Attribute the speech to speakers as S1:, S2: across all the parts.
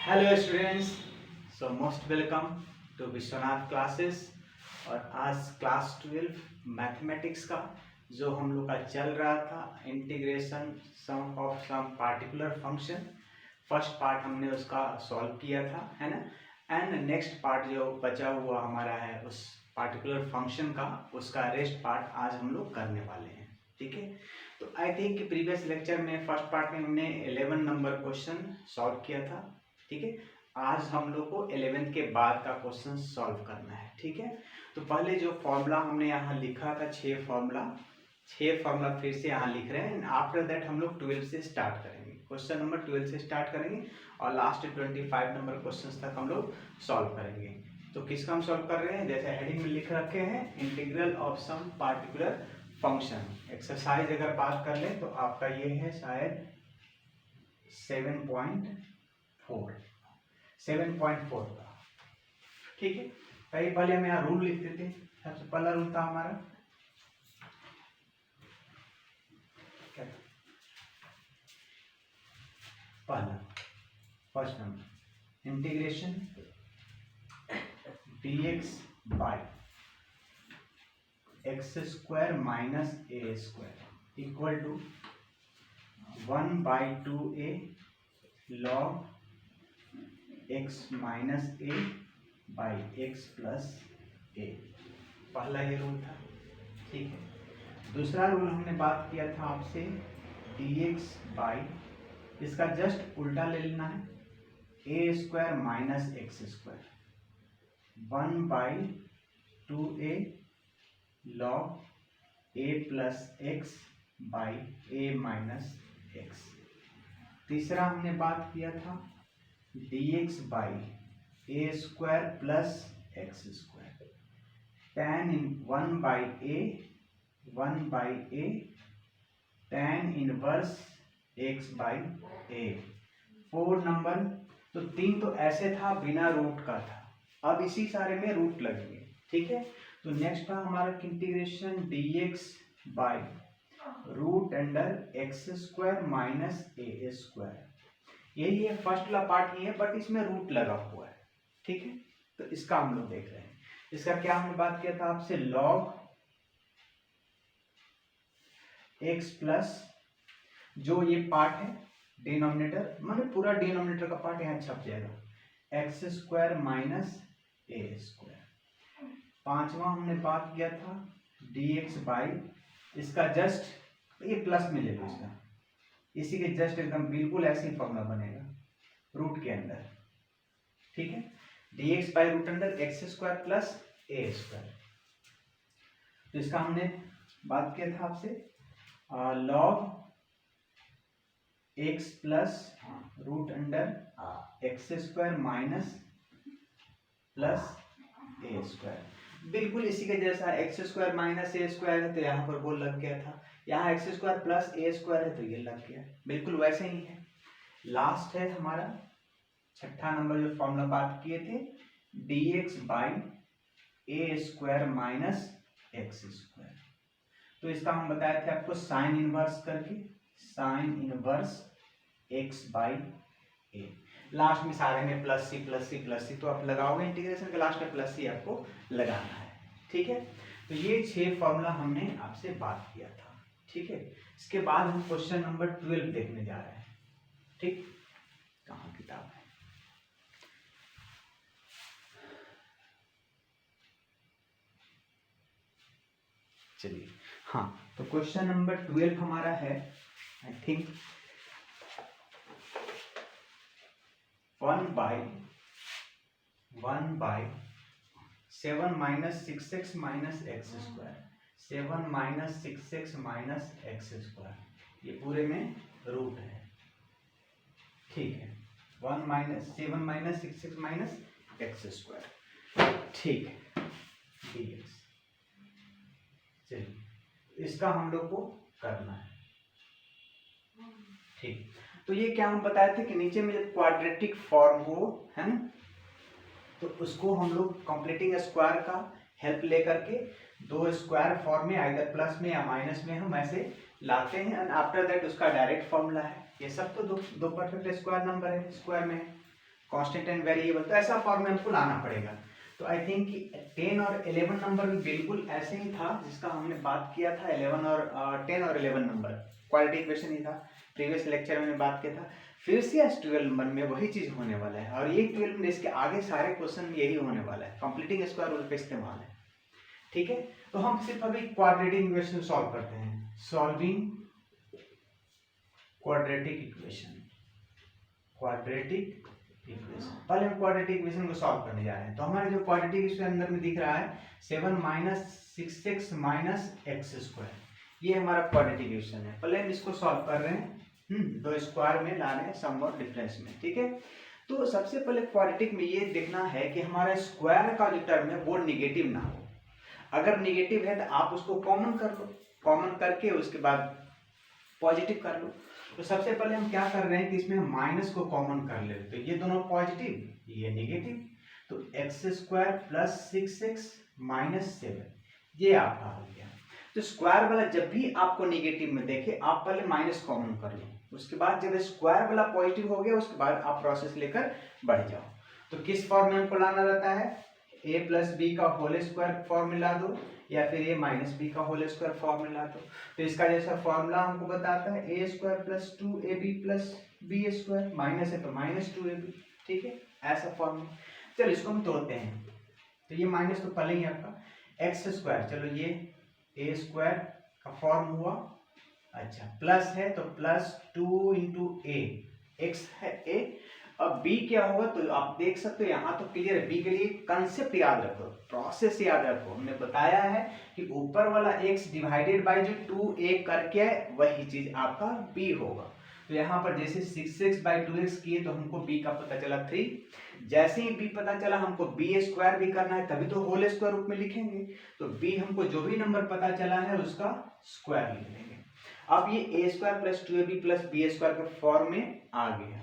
S1: Hello students, so most welcome to Vishwanath classes. और आज class 12 mathematics का जो हम लोग का चल रहा था integration sum of some particular function, first part हमने उसका सॉल्व किया था, है ना। एंड नेक्स्ट पार्ट जो बचा हुआ हमारा है उस पार्टिकुलर फंक्शन का, उसका रेस्ट पार्ट आज हम लोग करने वाले हैं। ठीक है, तो आई थिंक प्रीवियस लेक्चर में फर्स्ट पार्ट में हमने 11 नंबर क्वेश्चन सॉल्व किया था। ठीक है, आज हम लोग को 11th के बाद का क्वेश्चन सॉल्व करना है। ठीक है, तो पहले जो फॉर्मूला हमने यहाँ लिखा था, 6 फॉर्मूला फिर से यहाँ लिख रहे हैं। आफ्टर दैट हम लोग 12 से स्टार्ट करेंगे, क्वेश्चन नंबर 12 से स्टार्ट करेंगे और लास्ट 25 नंबर क्वेश्चन तक हम लोग सॉल्व करेंगे। तो किसका हम सॉल्व कर रहे हैं, जैसे हेडिंग में लिख रखे हैं integral of some particular function. Exercise अगर बात कर लें तो आपका ये है शायद 7.4 का। ठीक है, पहले हम यहाँ रूल लिख देते हैं। सबसे पहला रूल था हमारा क्या था? पहला first number integration dx by x square minus a square equal to 1/2a log x minus a by x plus a. पहला ये रूल था। ठीक है, दूसरा रूल हमने बात किया था आपसे dx बाई, इसका जस्ट उल्टा ले लेना है, a square minus x square 1/2a log a plus x by a minus x. तीसरा हमने बात किया था dx by a square plus x square tan in 1/a tan inverse x by a. 4 number, तो 3 तो ऐसे था बिना रूट का था, अब इसी सारे में रूट लगेंगे। ठीक है, तो नेक्स्ट था हमारा integration dx by root under x square minus a square. यही है फर्स्ट वाला पार्ट, ही है बट इसमें रूट लगा हुआ है। ठीक है, तो इसका हम लोग देख रहे हैं। इसका क्या हमने बात किया था आपसे, log x प्लस जो ये पार्ट है डिनोमिनेटर, मतलब पूरा डिनोमिनेटर का पार्ट यहाँ छप जाएगा, x square minus a square. पांचवा हमने बात किया था dx बाई, इसका जस्ट ये प्लस में ले लो, इसका इसी के जस्ट एकदम बिल्कुल ऐसे ही फॉर्मूला बनेगा रूट के अंदर। ठीक है, dx by root under x square plus a square. तो इसका हमने बात किया था आपसे log x plus root under x square minus plus a square. बिल्कुल इसी के जैसा, x square minus a square है तो यहाँ पर वो लग गया था, यहाँ x square plus a square है तो ये लग गया, बिल्कुल वैसे ही है। लास्ट है हमारा छठा नंबर जो फॉर्मूला बात किए थे, dx by a square minus x square. तो इसका हम बताए थे आपको साइन इनवर्स करके, sine inverse x by A. Last में सारे में प्लस सी तो आप लगाओगे इंटीग्रेशन के लास्ट में प्लस सी आपको लगाना है। ठीक है, तो ये 6 फॉर्मूला हमने आपसे बात किया था। ठीक है, इसके बाद हम क्वेश्चन नंबर 12 देखने जा रहे हैं। ठीक, कहाँ किताब है, चलिए। हाँ, तो क्वेश्चन नंबर 12 हमारा है I think 1/7 minus 6x minus x square, 7 minus 6x minus x square, ये पूरे में रूट है। ठीक है, 7 minus 6x minus x square. ठीक है, dx। चलिए, इसका हम लोग को करना है। ठीक, तो ये क्या हम बताए थे कि नीचे में जब क्वाड्रेटिक फॉर्म हो, है ना, तो उसको हम लोग कंप्लीटिंग स्क्वायर का हेल्प लेकर के दो स्क्वायर फॉर्म में आइदर प्लस में या माइनस में हम ऐसे लाते हैं एंड आफ्टर दैट उसका डायरेक्ट फॉर्मूला है। ये सब तो दो परफेक्ट स्क्वायर नंबर है, स्क्वायर में है, कांस्टेंट एंड वेरिएबल, तो ऐसा फॉर्म में हमको लाना पड़ेगा। तो आई थिंक 10 और 11 नंबर भी बिल्कुल ऐसे ही था जिसका हमने बात किया था। 11 और 10 और 11 नंबर क्वाड्रेटिक इक्वेशन ही था, प्रीवियस लेक्चर में बात किया था। फिर से आज 12 नंबर में वही चीज होने वाला है, और ये 12 में इसके आगे सारे क्वेश्चन यही होने वाला है, कंप्लीटिंग स्क्वायर रूल का इस्तेमाल है। ठीक है, तो हम सिर्फ अभी क्वाड्रेटिक इक्वेशन सॉल्व करते हैं, solving quadratic equation. Quadratic equation, पहले हम क्वाड्रेटिक इक्वेशन को सॉल्व करने जा रहे हैं। तो हमारे जो क्वाड्रेटिक इक्वेशन अंदर में दिख रहा है 7 - 6x - x², ये हमारा क्वाड्रेटिक इक्वेशन है। पहले हम इसको सॉल्व कर रहे हैं, दो स्क्वायर में ला रहे हैं समवॉट डिफरेंस में। ठीक है, तो सबसे पहले क्वाड्रेटिक में ये देखना है कि हमारा स्क्वायर का जो टर्म है वो निगेटिव ना हो। अगर निगेटिव है तो आप उसको कॉमन कर लो, कॉमन करके उसके बाद पॉजिटिव कर लो। तो सबसे पहले हम क्या कर रहे हैं कि इसमें माइनस को कॉमन कर ले, तो ये दोनों पॉजिटिव, ये नेगेटिव, तो x² + 6x - 7 ये आपका हो गया। तो स्क्वायर वाला जब भी आपको नेगेटिव में देखे आप पहले माइनस कॉमन कर लो, उसके बाद जब स्क्वायर वाला पॉजिटिव हो गया उसके बाद आप प्रोसेस लेकर बढ़ जाओ। तो किस फॉर्म में हमको लाना रहता है, a + b का होल स्क्वायर फॉर्मूला दो, या फिर a - b का होल स्क्वायर फॉर्मूला दो। तो इसका जैसा फॉर्मूला हमको बताता है a² + 2ab + b², माइनस है तो -2ab। ठीक है, ऐसा फॉर्मूला। चलो इसको हम तोड़ते हैं, तो ये माइनस तो पहले ही आपका x², चलो ये a² का फॉर्म हुआ, अच्छा प्लस है तो +2 × a, x है a। अब b क्या होगा, तो आप देख सकते हो यहाँ तो क्लियर है। b के लिए कंसेप्ट याद रखो, प्रोसेस याद रखो, हमने बताया है कि ऊपर वाला x डिवाइडेड बाय जो 2a करके है वही चीज आपका b होगा। तो यहाँ पर जैसे 6x/2x किए तो हमको b का पता चला 3, जैसे ही b पता चला हमको b² भी करना है, तभी तो होल स्क्वायर रूप में लिखेंगे। तो b हमको जो भी नंबर पता चला है उसका स्क्वायर लिख लेंगे। अब ये a² + 2ab + b² के फॉर्म में आ गया।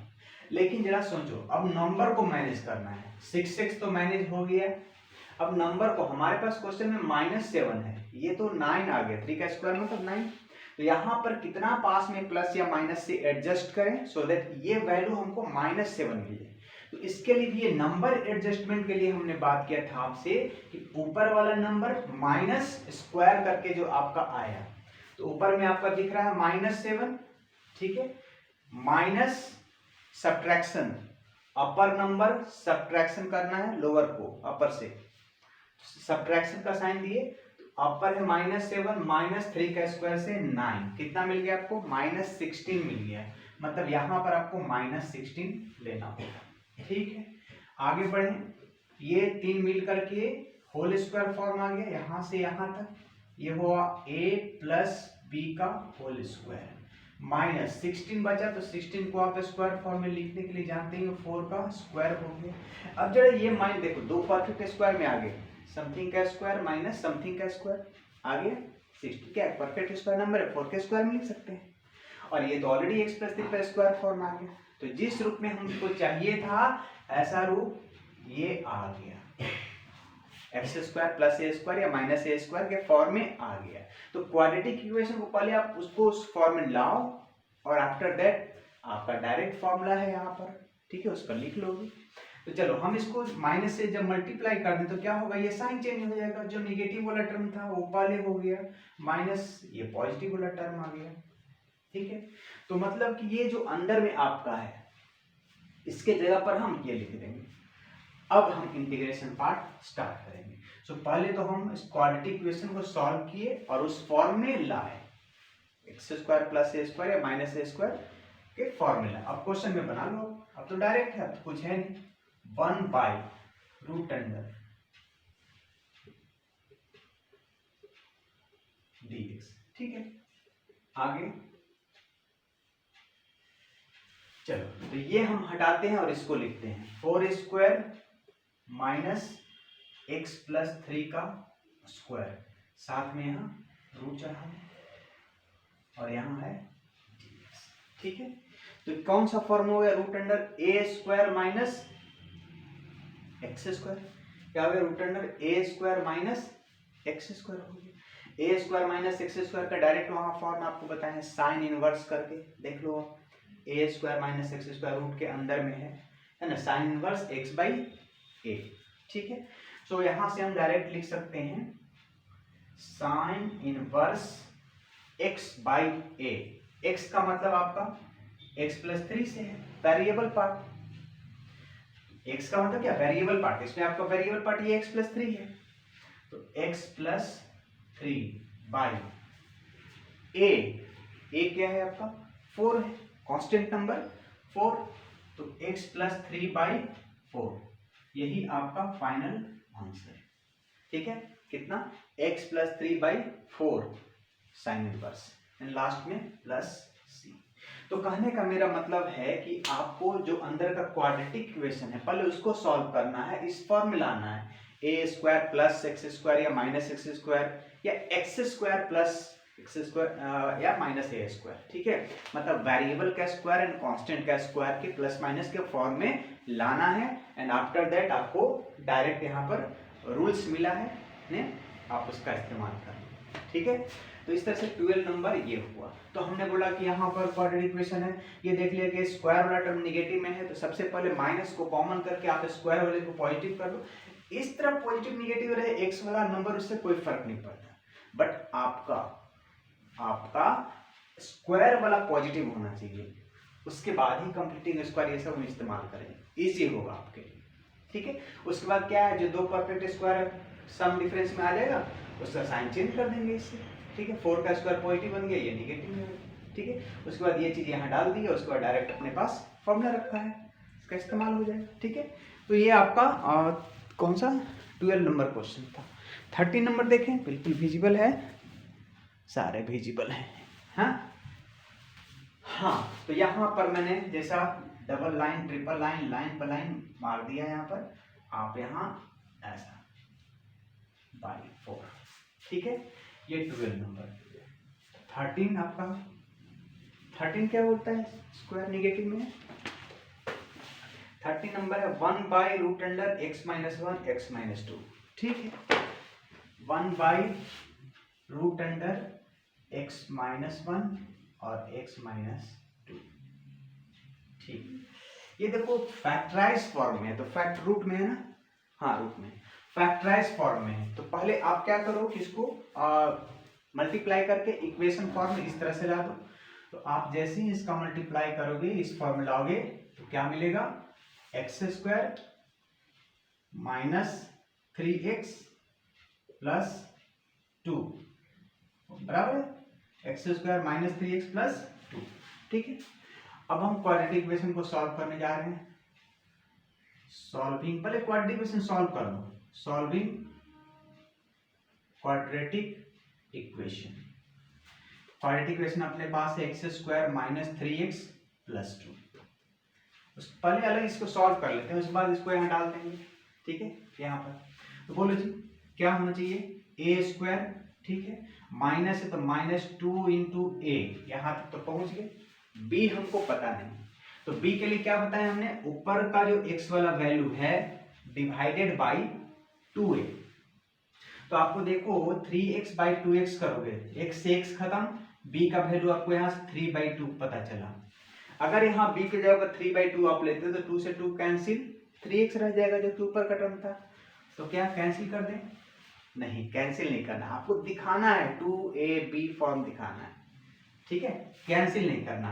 S1: लेकिन जरा सोचो, अब नंबर को मैनेज करना है, 6x तो मैनेज हो गया, अब नंबर को हमारे पास क्वेश्चन में -7 है, ये तो 9 आ गया, 3 का स्क्वायर मतलब 9। तो यहाँ पर कितना पास में प्लस या माइनस से एडजस्ट करें सो दैट ये वैल्यू हमको -7 मिले। तो इसके लिए भी ये नंबर एडजस्टमेंट के लिए हमने बात किया था आपसे कि ऊपर वाला नंबर माइनस स्क्वायर करके जो आपका आया, तो ऊपर में आपका दिख रहा है -7, ठीक है, माइनस सब्ट्रैक्शन, अपर नंबर सब्ट्रैक्शन करना है लोअर को अपर से, सब्ट्रैक्शन का साइन दिए, अपर है -7 - 3 का स्क्वायर से 9, कितना मिल गया आपको, -16 मिल गया। मतलब यहाँ पर आपको -16 लेना होगा। ठीक है, आगे बढ़े, ये 3 मिल करके होल स्क्वायर फॉर्म आ गया, यहाँ से यहाँ तक ये हुआ a + b का होल स्क्वायर, -16 बचा, तो 16 को आप स्क्वायर फॉर्म में लिखने के लिए जानते हैं 4 का स्क्वायर हो गया। अब जरा ये माइंड देखो, दो परफेक्ट स्क्वायर में आ गए, समथिंग का स्क्वायर माइनस समथिंग का स्क्वायर आ गया 60, क्या परफेक्ट स्क्वायर नंबर है, 4 के स्क्वायर में लिख सकते हैं। और ये तो ऑलरेडी x + 3 का स्क्वायर फॉर्म आ गया, तो जिस रूप में हमको चाहिए था ऐसा रूप ये आ गया, x² + a² या -a² के फॉर्म में आ गया। तो क्वाड्रेटिक इक्वेशन को पहले आप उसको उस फॉर्म में लाओ, और आफ्टर दैट आपका डायरेक्ट फॉर्मूला है यहाँ पर, ठीक है, उस पर लिख लोगे। तो चलो हम इसको माइनस से जब मल्टीप्लाई कर दें तो क्या होगा, ये साइन चेंज हो जाएगा, जो नेगेटिव वाला टर्म था वो पहले हो गया, माइनस ये पॉजिटिव वाला टर्म आ गया। ठीक है, तो मतलब कि ये जो अंदर में आपका है इसके जगह पर हम ये लिख देंगे। अब हम इंटीग्रेशन पार्ट स्टार्ट करेंगे। सो पहले तो हम इस क्वाड्रेटिक इक्वेशन को सॉल्व किए और उस फॉर्म में लाए, x² + a² या -a² के फॉर्मूला। अब क्वेश्चन में बना लो, अब तो डायरेक्ट है, अब कुछ है नहीं, 1/√(dx), ठीक है। आगे चलो, तो ये हम हटाते हैं और इसको लिखते हैं 4² - x + 3 का स्क्वायर, साथ में यहाँ रूट चढ़ा और यहाँ है dx, ठीक है। तो कौन सा फॉर्म हो गया, √a² - x², क्या हो गया, √a² - x² हो गया। a² - x² का डायरेक्ट वहां फॉर्म आपको बताए हैं, साइन इनवर्स करके देख लो, a² - x² रूट के अंदर में है, है ना, साइन इनवर्स x बाई ए। ठीक है, सो यहां से हम डायरेक्ट लिख सकते हैं sine inverse x by A. x का मतलब आपका x प्लस 3 से है, वेरिएबल पार्ट। x का मतलब क्या, वेरिएबल पार्ट, इसमें आपका वेरिएबल पार्ट ये x प्लस 3 है, तो x प्लस 3 बाई ए क्या है आपका 4 है, कांस्टेंट नंबर 4, तो x प्लस 3 बाई 4, यही आपका फाइनल आंसर। ठीक है, कितना, x plus 3 by 4 sine inverse, and last में प्लस c। तो कहने का मेरा मतलब है कि आपको जो अंदर का क्वाड्रेटिक इक्वेशन है पहले उसको सॉल्व करना है, इस फॉर्म में लाना है, a square plus x square या माइनस एक्स स्क्वायर या x square plus x square या माइनस ए स्क्वायर। ठीक है, मतलब वेरिएबल का स्क्वायर एंड कांस्टेंट का स्क्वायर के प्लस माइनस के फॉर्म में लाना है, एंड आफ्टर दैट आपको डायरेक्ट यहाँ पर रूल्स मिला है ने, आप उसका इस्तेमाल करें। ठीक है, तो इस तरह से 12 नंबर ये हुआ। तो हमने बोला कि यहाँ पर क्वाड्रेटिक इक्वेशन है, ये देख लिया कि स्क्वायर वाला टर्म नेगेटिव में है, तो सबसे पहले माइनस को कॉमन करके आप स्क्वायर वाले को पॉजिटिव कर लो। इस तरह पॉजिटिव निगेटिव रहे एक्स वाला नंबर, उससे कोई फर्क नहीं पड़ता, बट आपका स्क्वायर वाला पॉजिटिव होना चाहिए, उसके बाद ही कंप्लीटिंग स्क्वायर ये सब हम इस्तेमाल करेंगे, इजी होगा आपके लिए। ठीक है, उसके बाद क्या है, जो दो परफेक्ट स्क्वायर सम डिफरेंस में आ जाएगा उसका साइन चेंज कर देंगे इससे। ठीक है, 4 का स्क्वायर पॉजिटिव बन गया, ये निगेटिव में। ठीक है, उसके बाद ये चीज यहाँ डाल दी है, उसके बाद डायरेक्ट अपने पास फॉर्मूला रखा है, इसका इस्तेमाल हो जाएगा। ठीक है, तो ये आपका कौन सा 12 नंबर क्वेश्चन था। 13 नंबर देखें, बिल्कुल विजिबल है, सारे विजिबल हैं। हाँ, तो यहाँ पर मैंने जैसा double line, triple line, line पर लाइन मार दिया, यहाँ पर आप यहाँ ऐसा बाई 4। ठीक है, ये 12 नंबर। 13 आपका 13 क्या बोलता है स्क्वायर नेगेटिव में, 13 नंबर है 1 by root under x minus 1 x minus 2। ठीक है, 1 by root under x minus 1 और x माइनस 2। ठीक, ये देखो फैक्टराइज फॉर्म में है, तो फैक्ट रूट में है ना, हाँ रूट में, फैक्टराइज फॉर्म में है, तो पहले आप क्या करो कि इसको मल्टीप्लाई करके इक्वेशन फॉर्म में इस तरह से ला दो। तो आप जैसे ही इसका मल्टीप्लाई करोगे, इस फॉर्म में लाओगे, तो क्या मिलेगा, x square minus 3x plus 2 बराबर है x square minus 3x plus 2। ठीक है, अब हम क्वाड्रेटिक इक्वेशन को सॉल्व करने जा रहे हैं। सॉल्विंग, पहले क्वाड्रेटिक इक्वेशन सॉल्व कर लो, solving quadratic equation. Quadratic equation अपने पास है x square minus 3x plus 2। पहले अलग इसको सॉल्व कर लेते हैं, उसके बाद इसको यहाँ डाल देंगे। ठीक है, यहाँ पर तो बोलो जी क्या होना चाहिए, ए स्क्वायर, ठीक है, माइनस है तो माइनस 2 इंटू ए, यहाँ तक तो पहुंच गए। बी हमको पता नहीं, तो बी के लिए क्या बताया हमने, ऊपर का जो x वाला वैल्यू है डिवाइडेड बाई 2a। तो आपको देखो 3x बाई 2x करोगे, x से x खत्म, b का वैल्यू आपको यहाँ 3/2 पता चला। अगर यहाँ b के जगह 3/2 आप लेते तो 2 से 2 कैंसिल, 3x रह जाएगा जो कि ऊपर का टर्म था, तो क्या कैंसिल कर दें, नहीं कैंसिल नहीं करना, आपको दिखाना है 2ab फॉर्म दिखाना है। ठीक है, कैंसिल नहीं करना,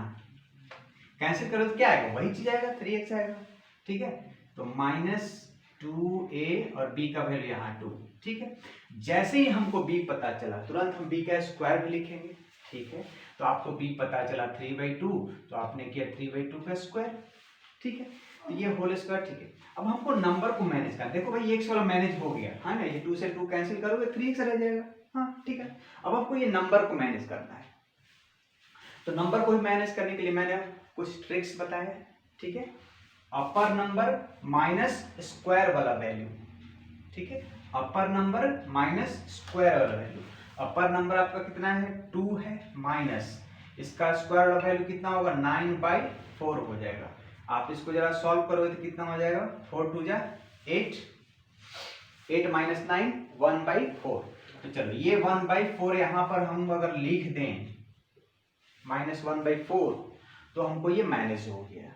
S1: कैंसिल करो तो क्या आएगा, वही चीज आएगा, 3x आएगा। ठीक है, तो माइनस 2a और b का वैल्यू यहाँ 2। ठीक है, जैसे ही हमको b पता चला तुरंत हम b का स्क्वायर भी लिखेंगे। ठीक है, तो आपको b पता चला 3/2, तो आपने किया 3/2 का स्क्वायर। ठीक है, तो ये होल स्क्वायर। ठीक है, अब हमको नंबर को मैनेज करना, देखो भाई x वाला मैनेज हो गया है ना, ये 2 से 2 कैंसिल करोगे 3x रह जाएगा। हाँ ठीक है, अब आपको ये नंबर को मैनेज करना है, तो नंबर को भी मैनेज करने के लिए मैंने कुछ ट्रिक्स बताए। ठीक है, अपर नंबर माइनस स्क्वायर वाला वैल्यू। ठीक है, अपर नंबर माइनस स्क्वायर वाला वैल्यू। अपर नंबर आपका कितना है 2 है, माइनस इसका स्क्वायर वाला वैल्यू कितना होगा 9/4 हो जाएगा। आप इसको जरा सॉल्व करोगे तो कितना हो जाएगा, 4 2 जा 8, 8 माइनस 9 1/4। तो चलो ये 1/4 यहाँ पर हम अगर लिख दें माइनस 1/4, तो हमको ये मैनेज हो गया।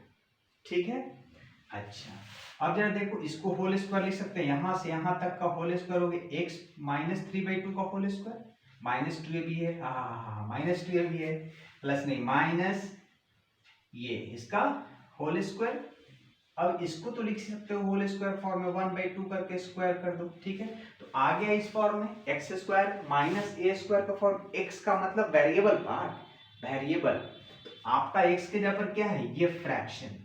S1: ठीक है, अच्छा अब जरा देखो, इसको होल स्क्वायर लिख सकते हैं, यहां से यहां तक का होल स्क्वायर हो गया x माइनस 3/2 का होल स्क्वायर, -2 भी है, हाँ -2 भी है, प्लस नहीं माइनस ये इसका होल स्क्वायर। अब इसको तो लिख सकते हो होल स्क्वायर फॉर्म में, 1/2 करके स्क्वायर कर दो, ठीक है। तो आ गया इस फॉर्म में x square minus a square का फॉर्म, एक्स का मतलब वेरिएबल पार्ट, वेरिएबल। तो आपका एक्स के जगह पर क्या है, ये फ्रैक्शन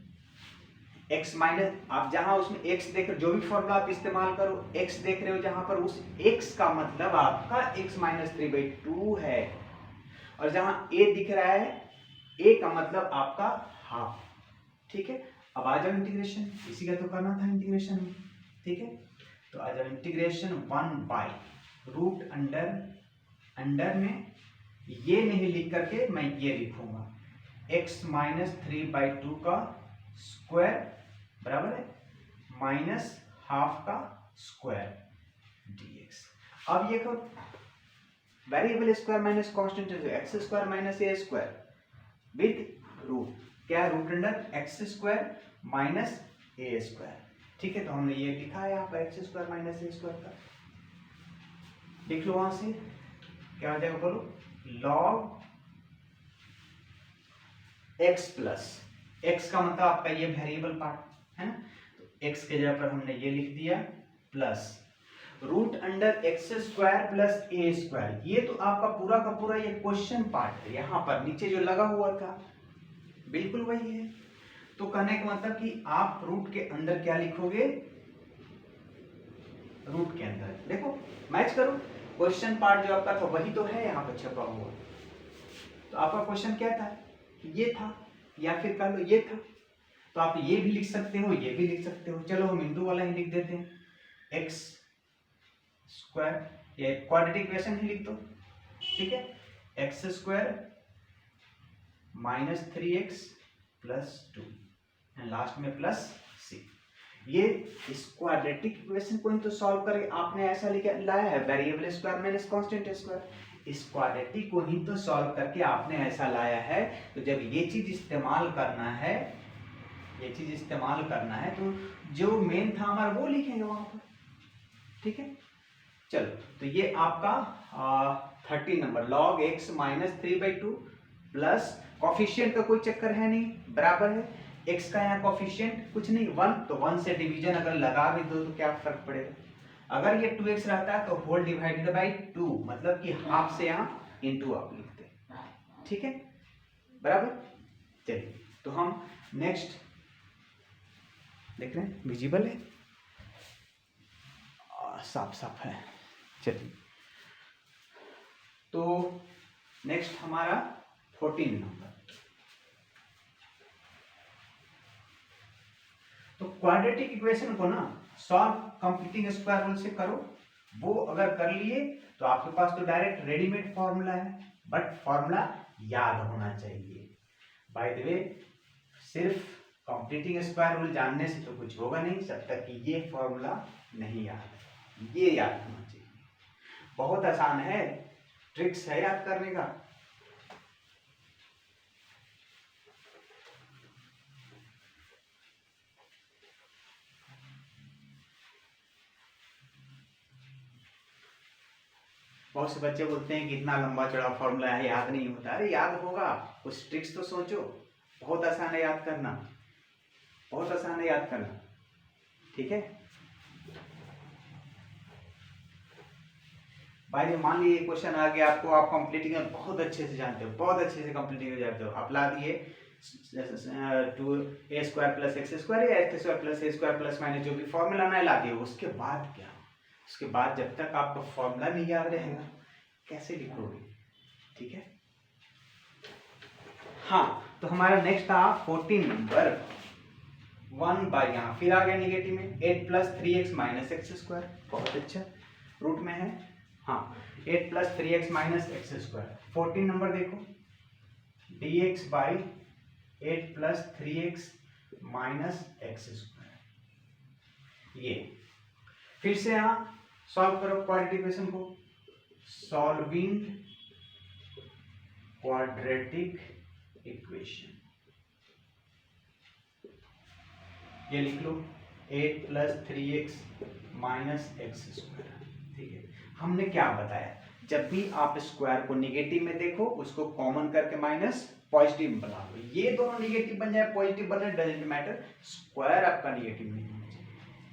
S1: x माइनस, आप जहां उसमें x देख रहे हो, जो भी फॉर्मूला आप इस्तेमाल करो, x देख रहे हो जहां पर, उस x का मतलब आपका x माइनस 3/2 है, और जहां a दिख रहा है, a का मतलब आपका हाफ, ठीक है। अब आ जाओ इंटीग्रेशन, इसी का तो करना था इंटीग्रेशन में, ठीक है। तो आ जाओ इंटीग्रेशन 1/√अंडर, अंडर में ये नहीं लिख करके मैं ये लिखूंगा, x माइनस 3/2 का स्क्वायर बराबर है माइनस हाफ का स्क्वायर dx। अब ये करो, वेरिएबल स्क्वायर माइनस कांस्टेंट है, x square minus a square with root, क्या root under x square minus a square, ठीक है। तो हमने ये लिखा है यहाँ पर x square minus a square का, लिख लो वहां से, क्या आ जाएगा बोलो, लॉग x प्लस, x का मतलब आपका ये वेरिएबल पार्ट है ना, तो x के जगह पर हमने ये लिख दिया plus root under x square plus a square, ये तो आपका पूरा का पूरा ये क्वेश्चन पार्ट है, यहाँ पर नीचे जो लगा हुआ था बिल्कुल वही है। तो कहने का मतलब कि आप रूट के अंदर क्या लिखोगे, रूट के अंदर देखो मैच करो, क्वेश्चन पार्ट जो आपका था वही तो है यहाँ पर छपा हुआ। तो आपका क्वेश्चन क्या था, ये था, या फिर कह लो ये था, तो आप ये भी लिख सकते हो, ये भी लिख सकते हो। चलो हम इंटू वाला ही लिख देते हैं, एक्स स्क्वायर, ये क्वाड्रेटिक इक्वेशन ही लिख दो, ठीक है, x square minus 3x plus 2 and last में प्लस सी। ये इस क्वाड्रेटिक इक्वेशन को ही तो सॉल्व करके आपने ऐसा लिखा लाया है, variable square minus constant square, इस क्वाड्रेटिक को ही तो सॉल्व करके आपने ऐसा लाया है। तो जब ये चीज इस्तेमाल करना है, ये चीज इस्तेमाल करना है, तो जो मेन था हमारा वो लिखेंगे वहां पर, ठीक है। चलो तो ये आपका 30 number log x minus 3/2 plus coefficient का कोई चक्कर है नहीं, बराबर है x का यहाँ कॉफिशिएंट कुछ नहीं 1, तो 1 से डिवीजन अगर लगा भी दो तो क्या फर्क पड़ेगा, अगर ये 2x रहता है तो होल डिवाइडेड बाई 2, मतलब कि हाफ से यहाँ इनटू आप लिखते, ठीक है, बराबर। चलिए तो हम नेक्स्ट देख रहे हैं, विजिबल है, साफ साफ है। चलिए तो नेक्स्ट हमारा 14 नंबर, तो क्वाड्रेटिक इक्वेशन को ना सॉल्व कंप्लीटिंग स्क्वायर रूल से करो, वो अगर कर लिए तो आपके पास तो डायरेक्ट रेडीमेड फॉर्मूला है, बट फॉर्मूला याद होना चाहिए। बाय द वे सिर्फ कंप्लीटिंग स्क्वायर रूल जानने से तो कुछ होगा नहीं, जब तक कि ये फॉर्मूला नहीं याद है, ये याद होना चाहिए। बहुत आसान है, ट्रिक्स है याद करने का। बहुत से बच्चे बोलते हैं कि इतना लंबा चौड़ा फॉर्मूला है याद नहीं होता, अरे याद होगा, कुछ ट्रिक्स तो सोचो, बहुत आसान है याद करना, बहुत आसान है याद करना, ठीक है। भाई मान लीजिए क्वेश्चन आ गया आपको, आप कंप्लीटिंग बहुत अच्छे से जानते हो, बहुत अच्छे से कंप्लीटिंग जानते हो, आप ला दिए 2a² प्लस x स्क्वायर या x² plus a square plus minus जो भी फॉर्मूला ना ला दिए, उसके बाद क्या, उसके बाद जब तक आपका फॉर्मूला नहीं याद रहेगा कैसे लिखोगे, ठीक है। हाँ तो हमारा नेक्स्ट था 14 नंबर 1/, यहाँ फिर आ गया निगेटिव में, 8 plus 3x minus x square, बहुत अच्छा रूट में है, हाँ 8 plus 3x minus x square. 14 number देखो, dx by 8 plus 3x minus x square, ये फिर से यहाँ सॉल्व करो क्वाड्रेटिक इक्वेशन को, सॉल्विंग क्वाड्रेटिक इक्वेशन, ये लिख लो 8 + 3x - x²। ठीक है, हमने क्या बताया, जब भी आप स्क्वायर को निगेटिव में देखो उसको कॉमन करके माइनस पॉजिटिव में बना लो। ये दोनों निगेटिव बन जाए पॉजिटिव बने डजंट मैटर, स्क्वायर आपका निगेटिव नहीं होना चाहिए।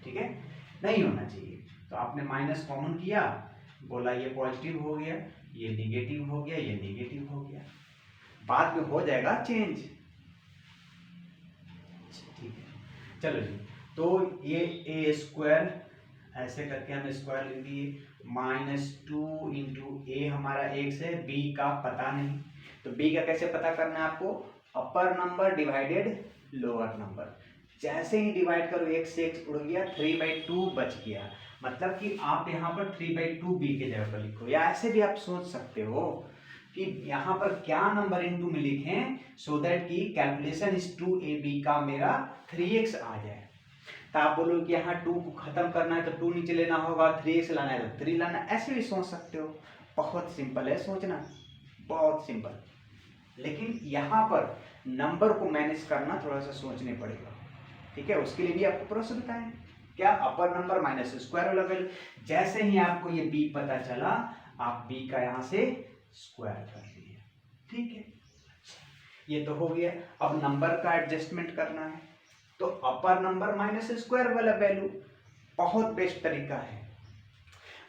S1: ठीक है, नहीं होना चाहिए। तो आपने माइनस कॉमन किया, बोला ये पॉजिटिव हो गया, ये निगेटिव हो गया, ये निगेटिव हो गया, बाद में हो जाएगा चेंज। ठीक है, चलो जी, तो ये a² ऐसे करके हम स्क्वायर लिख दिए, -2 × a हमारा x है, b का पता नहीं, तो b का कैसे पता करना है आपको, अपर नंबर डिवाइडेड लोअर नंबर। जैसे ही डिवाइड करो x से x उड़ गया, 3/2 बच गया, मतलब कि आप यहाँ पर 3/2 b के जगह पर लिखो, या ऐसे भी आप सोच सकते हो कि यहाँ पर क्या नंबर इनटू में लिखें, सो दैट कि कैलकुलेशन इस 2ab का मेरा 3x आ जाए। तो आप बोलो कि यहाँ 2 को खत्म करना है तो 2 नीचे लेना होगा, 3x लाना है तो 3 लाना, ऐसे भी सोच सकते हो। बहुत सिंपल है सोचना, बहुत सिंपल। लेकिन यहाँ पर नंबर को मैनेज करना थोड़ा सा सोचने पड़ेगा। ठीक है, उसके लिए भी आपको प्रोसेस बताएं, क्या अपर नंबर माइनस स्क्वायर वाला वैल्यू। जैसे ही आपको ये b पता चला, आप b का यहाँ से स्क्वायर कर दिए। ठीक है, ये तो हो गया। अब नंबर का एडजस्टमेंट करना है, तो अपर नंबर माइनस स्क्वायर वाला वैल्यू बहुत बेस्ट तरीका है।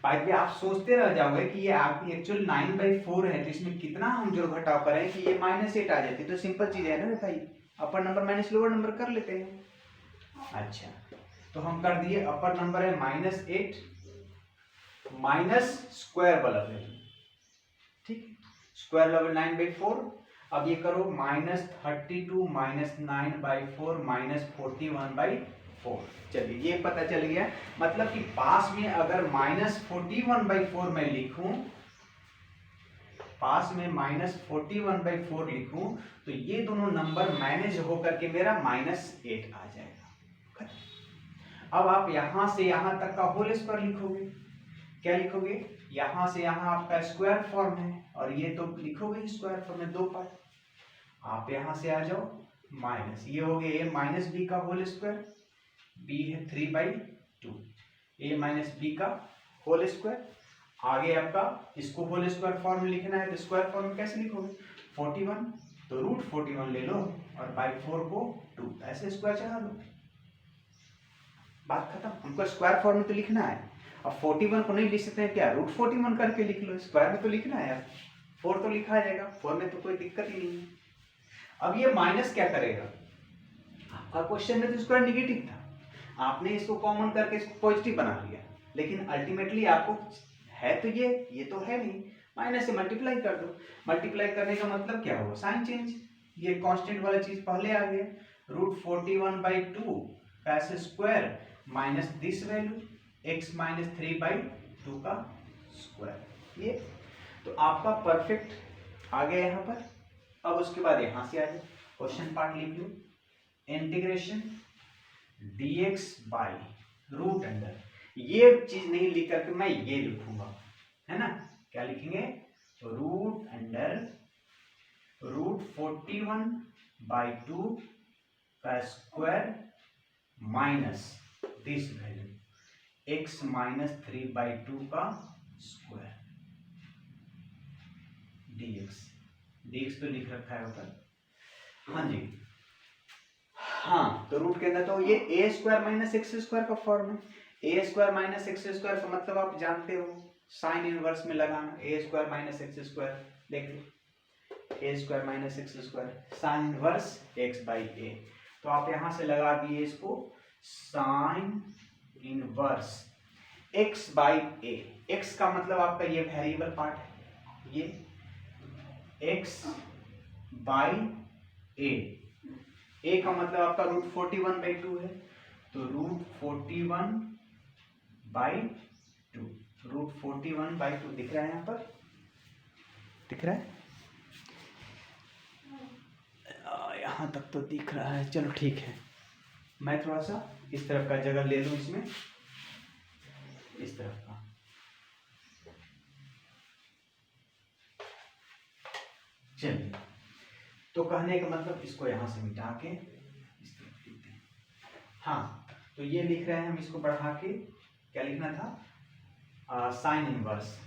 S1: बाद में आप सोचते रह जाओगे कि ये आपकी एक्चुअल 9/4 है, तो इसमें कितना हम जोड़ घटाव करें कि ये -8 आ जाती, तो सिंपल चीज है ना भाई, अपर नंबर माइनस लोअर नंबर कर लेते हैं। अच्छा, तो हम कर दिए, अपर नंबर है -8 माइनस स्क्वायर वाला वैल्यू। ठीक, स्क्वायर वाला 9/4। अब ये करो -32 - 9/4 -41/4। चलिए ये पता चल गया, मतलब कि पास में अगर -41/4 में लिखूं, पास में -41/4 लिखूं, तो ये दोनों नंबर मैनेज होकर के मेरा -8 आ जाएगा। अब आप यहां से यहां तक का होल स्क्वायर लिखोगे, क्या लिखोगे, यहां से यहां आपका स्क्वायर फॉर्म है, और ये तो लिखोगे स्क्वायर फॉर्म में 2 पार्ट। आप यहां से आ जाओ, माइनस, ये हो गया a - b का होल स्क्वायर, b है 3/2, a - b का होल स्क्वायर। आगे आपका इसको होल स्क्वायर फॉर्म में लिखना है, तो स्क्वायर फॉर्म में कैसे लिखोगे, 41, तो √41 ले लो और बाई 4 को 2, ऐसे स्क्वायर चढ़ा लो, बात खत्म। हमको स्क्वायर फॉर्म में तो लिखना है। अब 41 को नहीं लिख सकते हैं क्या, √41 करके लिख लो, स्क्वायर में तो लिखना है यार, 4 तो लिखा जाएगा, 4 में तो कोई दिक्कत ही नहीं है। अब ये माइनस क्या करेगा, आपका क्वेश्चन में तो स्क्वायर निगेटिव था, आपने इसको कॉमन करके इसको पॉजिटिव बना लिया, लेकिन अल्टीमेटली आपको है तो ये तो है नहीं, माइनस से मल्टीप्लाई कर दो। मल्टीप्लाई करने का मतलब क्या होगा, साइन चेंज, ये कांस्टेंट वाला चीज पहले आ गया, √41/2 का square minus this value x - 3/2 का स्क्वायर। ये तो आपका परफेक्ट आ गया यहाँ पर। अब उसके बाद यहां से आ जाओ, क्वेश्चन पार्ट लिख लो, इंटीग्रेशन dx बाई √अंडर, ये चीज नहीं लिख करके मैं ये लिखूंगा, है ना, क्या लिखेंगे, √अंडर √41/2 का square minus this value x - 3/2 का स्क्वायर dx तो लिख रखा है ऊपर। हाँ जी, हाँ, तो रूट के अंदर तो ये a² - x² का फॉर्म है, a² - x² का मतलब आप जानते हो, साइन इनवर्स में लगाना, a² - x², देख लो a² - x², sine inverse x/a, तो आप यहां से लगा दिए इसको, साइन इनवर्स x/a, x का मतलब आपका ये वेरिएबल पार्ट है, ये x/a, a का मतलब आपका √41/2 है, तो √41/2 दिख रहा है, यहाँ पर दिख रहा है, यहाँ तक तो दिख रहा है, चलो ठीक है, मैं थोड़ा सा इस तरफ का जगह ले लूं, इसमें इस तरफ का, चलिए, तो कहने का मतलब इसको यहां से मिटा के इस तरफ लिखते हैं। हाँ, तो ये लिख रहे हैं हम, इसको बढ़ा के क्या लिखना था, साइन इनवर्स।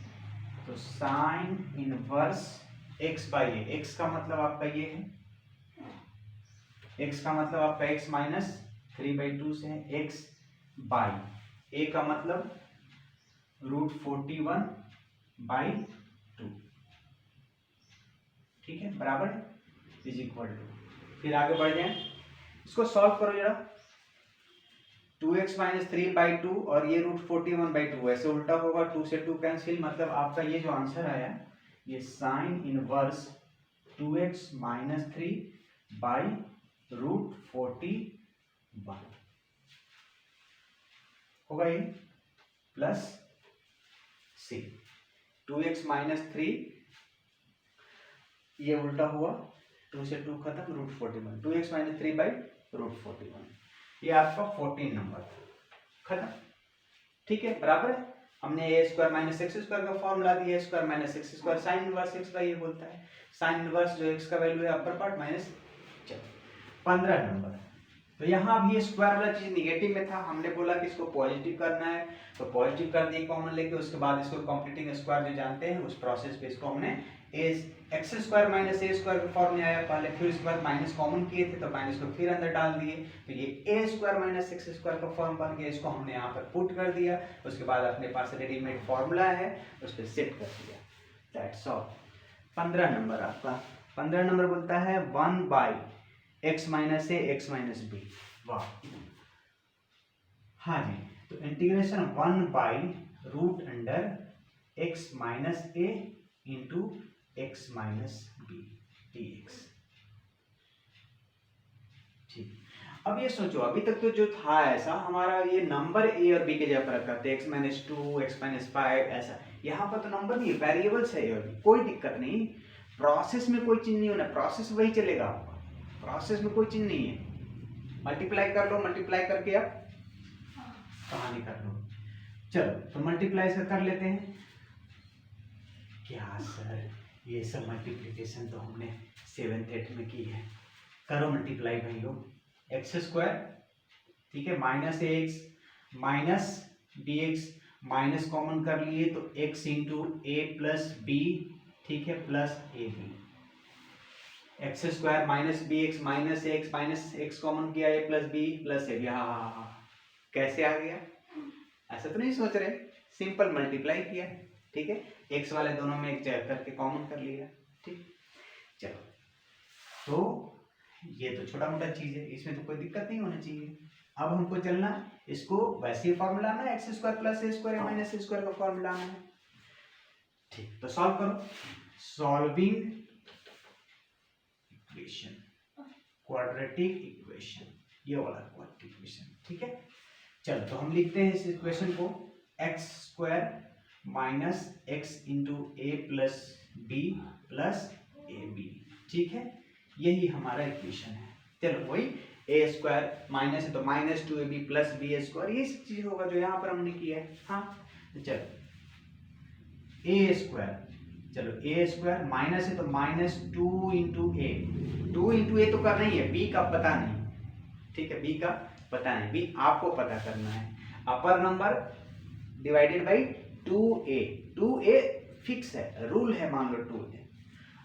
S1: तो sine inverse x by A, x का मतलब आपका ये है, एक्स का मतलब आपका एक्स माइनस 3/2 से है, एक्स बाई ए का मतलब √41/2, ठीक है, बराबर इज इक्वल टू। फिर आगे बढ़ जाए, इसको सॉल्व करो जरा। 2x माइनस 3/2 और ये √41/2, ऐसे उल्टा होगा, 2 से 2 कैंसिल, मतलब आपका ये जो आंसर आया ये साइन इनवर्स 2x माइनस 3/√41 होगा ये, प्लस c 2x माइनस 3, ये उल्टा हुआ, 2 से 2 खत्म, √41, 2x माइनस 3/√41, ये आपका 14 नंबर खत्म, ठीक है, बराबर है। हमने ए स्क्वायर माइनस एक्स स्क्वायर का फॉर्मूला दिया, square minus x square sine inverse x का ये बोलता है, साइन इनवर्स जो एक्स का वैल्यू है अपर पार्ट माइनस। चलो 15 नंबर, तो यहाँ अब ये स्क्वायर वाला चीज निगेटिव में था, हमने बोला कि इसको पॉजिटिव करना है, तो पॉजिटिव कर दिए कॉमन लेके, उसके बाद इसको कंप्लीटिंग स्क्वायर जो जानते हैं उस प्रोसेस पे इसको हमने x square minus a square के फॉर्म में आया पहले, फिर उसके बाद माइनस कॉमन किए थे तो माइनस को फिर अंदर डाल दिए, तो ये ए स्क्वायर माइनस एक्स स्क्वायर का फॉर्म बन गया, इसको हमने यहाँ पर पुट कर दिया, उसके बाद अपने पास रेडीमेड फॉर्मूला है उस पर सेट कर दिया, दैट्स ऑल। 15 नंबर आपका, 15 नंबर बोलता है 1/x minus a x minus b, वाह, हाँ जी, तो integration 1/√x minus a into x minus b dx, ठीक। अब ये सोचो, अभी तक तो जो था ऐसा हमारा ये नंबर ए और बी के जगह पर रखा था, x माइनस 2 x माइनस 5 ऐसा, यहाँ पर तो नंबर नहीं, वेरिएबल्स है, और कोई दिक्कत नहीं, प्रोसेस में कोई चीज नहीं होना, प्रोसेस वही चलेगा आपका, प्रोसेस में कोई चीज नहीं है, मल्टीप्लाई कर लो, मल्टीप्लाई करके आप कहानी कर लो। चलो तो मल्टीप्लाई से कर लेते हैं, क्या सर ये सब मल्टीप्लिकेशन तो हमने 7th 8th में की है, करो मल्टीप्लाई भाई लोग, एक्स स्क्वायर, ठीक है, minus x minus b x, minus common कर लिए तो x into a plus b, ठीक है, plus a b, x square minus b x minus x common किया, a plus b plus a b, हाँ, कैसे आ गया, ऐसा तो नहीं सोच रहे, सिंपल मल्टीप्लाई किया, ठीक है, एक्स वाले दोनों में एक जगह करके कॉमन कर लिया, ठीक। चलो तो ये तो छोटा मोटा चीज है, इसमें तो कोई दिक्कत नहीं होना चाहिए। अब हमको चलना इसको वैसे ही फॉर्मूला आना है, x square plus a square minus a square का फॉर्मूला आना है, ठीक। तो सॉल्व करो, सॉल्विंग इक्वेशन, क्वाड्रेटिक इक्वेशन, ये वाला क्वाड्रेटिक इक्वेशन, ठीक है। चलो तो हम लिखते हैं इस इक्वेशन को, x square minus x into a plus b plus a b, ठीक है, यही हमारा इक्वेशन है। चलो वही ए स्क्वायर माइनस है तो minus 2ab plus b square, ये चीज होगा जो यहाँ पर हमने किया है, हाँ। तो चलो ए स्क्वायर, चलो ए स्क्वायर माइनस है तो माइनस 2 इंटू ए, 2 इंटू ए तो करना ही है, बी का पता नहीं, ठीक है, बी का पता नहीं, बी आपको पता करना है, upper number divided by 2a, 2a fix है, रूल है, मान लो 2a,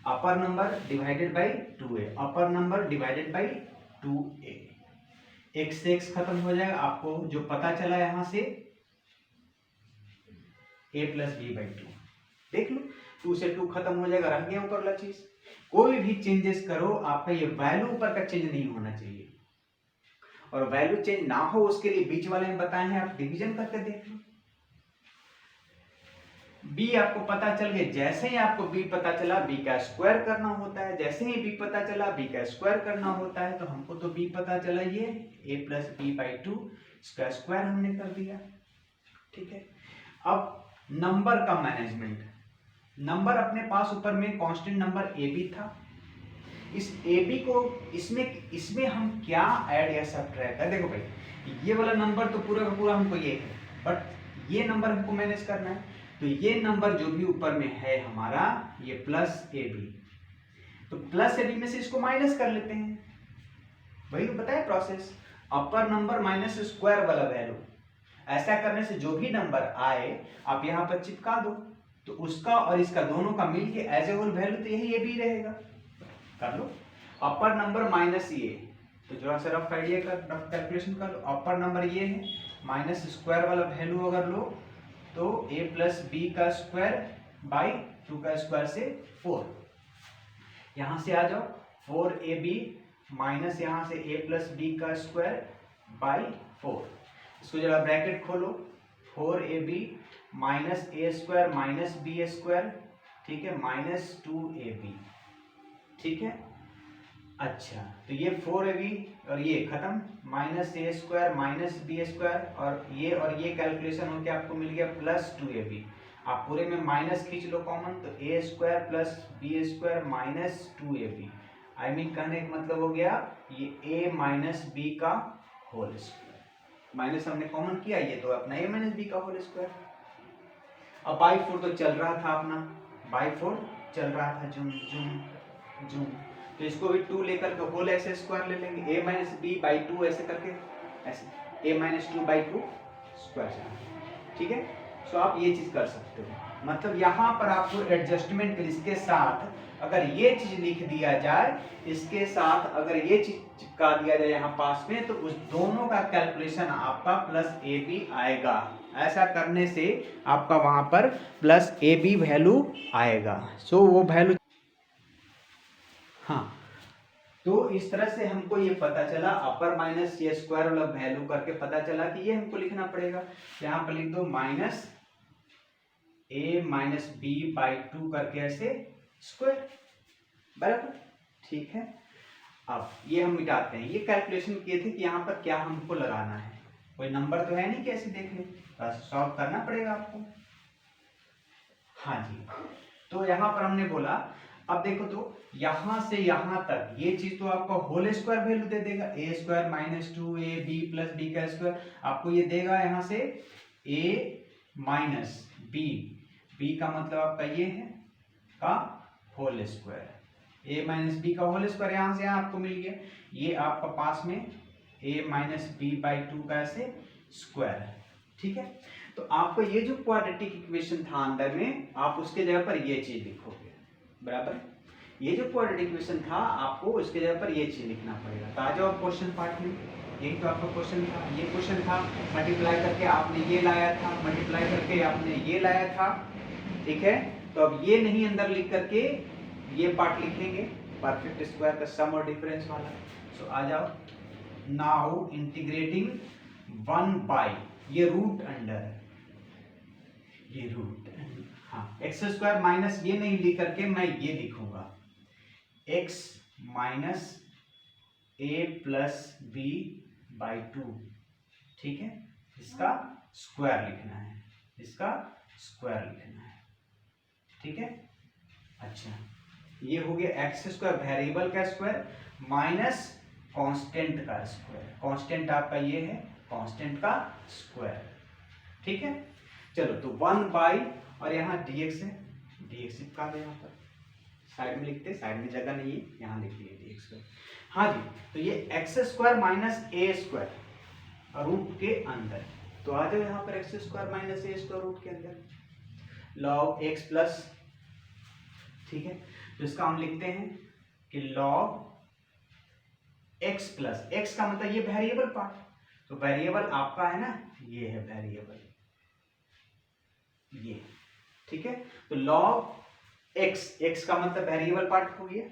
S1: upper number divided by 2a, upper number divided by 2a, x से x खत्म हो जाएगा, आपको जो पता चला यहां से a प्लस बी बाई 2, देख लो 2 से 2 खत्म हो जाएगा, रह गया ऊपर वाला चीज, कोई भी चेंजेस करो आपका ये वैल्यू ऊपर का चेंज नहीं होना चाहिए, और वैल्यू चेंज ना हो उसके लिए बीच वाले में बताए हैं, आप डिवीजन करके देख लो, b आपको पता चल गया, जैसे ही आपको b पता चला b का स्क्वायर करना होता है, जैसे ही b पता चला b का स्क्वायर करना होता है, तो हमको तो b पता चला, ये a प्लस बी बाई 2 इसका स्क्वायर हमने कर दिया, ठीक है। अब नंबर का मैनेजमेंट, नंबर अपने पास ऊपर में कांस्टेंट नंबर a b था, इस a b को इसमें हम क्या ऐड या सब्ट्रैक्ट है, देखो भाई ये वाला नंबर तो पूरा का पूरा हमको ये है, बट ये नंबर हमको मैनेज करना है, तो ये नंबर जो भी ऊपर में है हमारा ये प्लस ए बी, तो प्लस ए बी में से इसको माइनस कर लेते हैं, वही तो बताया प्रोसेस, अपर नंबर माइनस स्क्वायर वाला वैल्यू। ऐसा करने से जो भी नंबर आए आप यहाँ पर चिपका दो, तो उसका और इसका दोनों का मिलके एज ए होल वैल्यू तो यही ये भी रहेगा। कर लो अपर नंबर माइनस ये, तो जो सा रफ आइडिया का रफ कैलकुलेशन कर लो। अपर नंबर ये है, माइनस स्क्वायर वाला वैल्यू अगर लो तो a प्लस बी का स्क्वायर बाई 2 का स्क्वायर से 4। यहां से आ जाओ 4ab माइनस यहाँ से a प्लस बी का स्क्वायर बाई 4। इसको जरा ब्रैकेट खोलो, 4ab minus a square minus B square, ठीक है, माइनस 2ab, ठीक है। अच्छा तो ये 4ab और ये खत्म, minus a square minus B square, और ये कैलकुलेशन होकर आपको मिल गया प्लस 2ab। आप पूरे में माइनस खींच लो कॉमन, तो a square plus b square minus 2ab। I mean कहने का मतलब हो गया ये a माइनस बी का होल स्क्वायर, माइनस हमने कॉमन किया, ये तो अपना a माइनस बी का होल स्क्वायर। अब बाई 4 तो चल रहा था अपना, बाई 4 चल रहा था जूम जूम जूम, तो इसको भी 2 लेकर के होल ऐसे स्क्वायर ले लेंगे, a माइनस बी बाई 2 ऐसे करके, ऐसे a माइनस 2 बाई 2 स्क्वायर, ठीक है। सो आप ये चीज कर सकते हो, मतलब यहाँ पर आपको एडजस्टमेंट के इसके साथ अगर ये चीज लिख दिया जाए, इसके साथ अगर ये चीज चिपका दिया जाए यहाँ पास में, तो उस दोनों का कैलकुलेशन आपका प्लस ए बी आएगा। ऐसा करने से आपका वहां पर प्लस ए बी वैल्यू आएगा। सो वो वैल्यू, हाँ, तो इस तरह से हमको ये पता चला, अपर माइनस ये स्क्वायर वाला वैल्यू करके पता चला कि ये हमको लिखना पड़ेगा। यहाँ पर लिख दो minus a minus b by 2 करके ऐसे स्क्वायर, बराबर, ठीक है। अब ये हम मिटाते हैं, ये कैलकुलेशन किए थे कि यहाँ पर क्या हमको लगाना है, कोई नंबर तो है नहीं कैसे देख ले, बस सॉल्व करना पड़ेगा आपको। हाँ जी, तो यहाँ पर हमने बोला, अब देखो तो यहां से यहां तक ये चीज तो आपका होल स्क्वायर वैल्यू दे देगा, a square minus 2ab plus b का स्क्वायर आपको ये देगा। यहाँ से a माइनस बी, बी का मतलब आपका ये है का whole square, a minus b का होल स्क्वायर यहाँ से यहाँ आपको मिल गया। ये आपका पास में a माइनस बी बाई 2 का ऐसे स्क्वायर है, ठीक है। तो आपको ये जो क्वाड्रेटिक इक्वेशन था अंदर में, आप उसके जगह पर ये चीज लिखोगे, बराबर। ये जो क्वाड्रेटिक इक्वेशन था आपको उसके जगह पर ये चीज लिखना पड़ेगा। तो आ जाओ क्वेश्चन पार्ट में, यही तो आपका क्वेश्चन था, ये क्वेश्चन था, मल्टीप्लाई करके आपने ये लाया था, मल्टीप्लाई करके आपने ये लाया था, ठीक है। तो अब ये नहीं अंदर लिख करके ये पार्ट लिखेंगे, परफेक्ट स्क्वायर का सम और डिफरेंस वाला। सो आ जाओ, नाउ इंटीग्रेटिंग 1 बाई, ये रूट अंडर, ये रूट, हाँ, एक्स स्क्वायर माइनस ये नहीं लिख करके मैं ये लिखूंगा, x minus a plus b by 2, ठीक है। इसका स्क्वायर लिखना है, इसका स्क्वायर लिखना है, ठीक है। अच्छा, ये हो गया एक्स स्क्वायर वेरिएबल का स्क्वायर माइनस कांस्टेंट का स्क्वायर, कांस्टेंट आपका ये है, कांस्टेंट का स्क्वायर, ठीक है। चलो तो 1 बाई, और यहाँ dx है, dx चिपका दे, यहाँ पर साइड में लिखते, साइड में जगह नहीं है, यहाँ लिख दिए dx का। हाँ जी, तो ये x square minus a square root के अंदर, तो आ जाओ यहाँ पर x square minus a square root के अंदर, लॉग एक्स प्लस, ठीक है। तो इसका हम लिखते हैं कि लॉग एक्स प्लस, एक्स का मतलब ये वेरिएबल पार्ट, तो वेरिएबल आपका है ना, ये है वेरिएबल, ये, ठीक है। तो लॉग एक्स, एक्स का मतलब वेरिएबल पार्ट हो गया,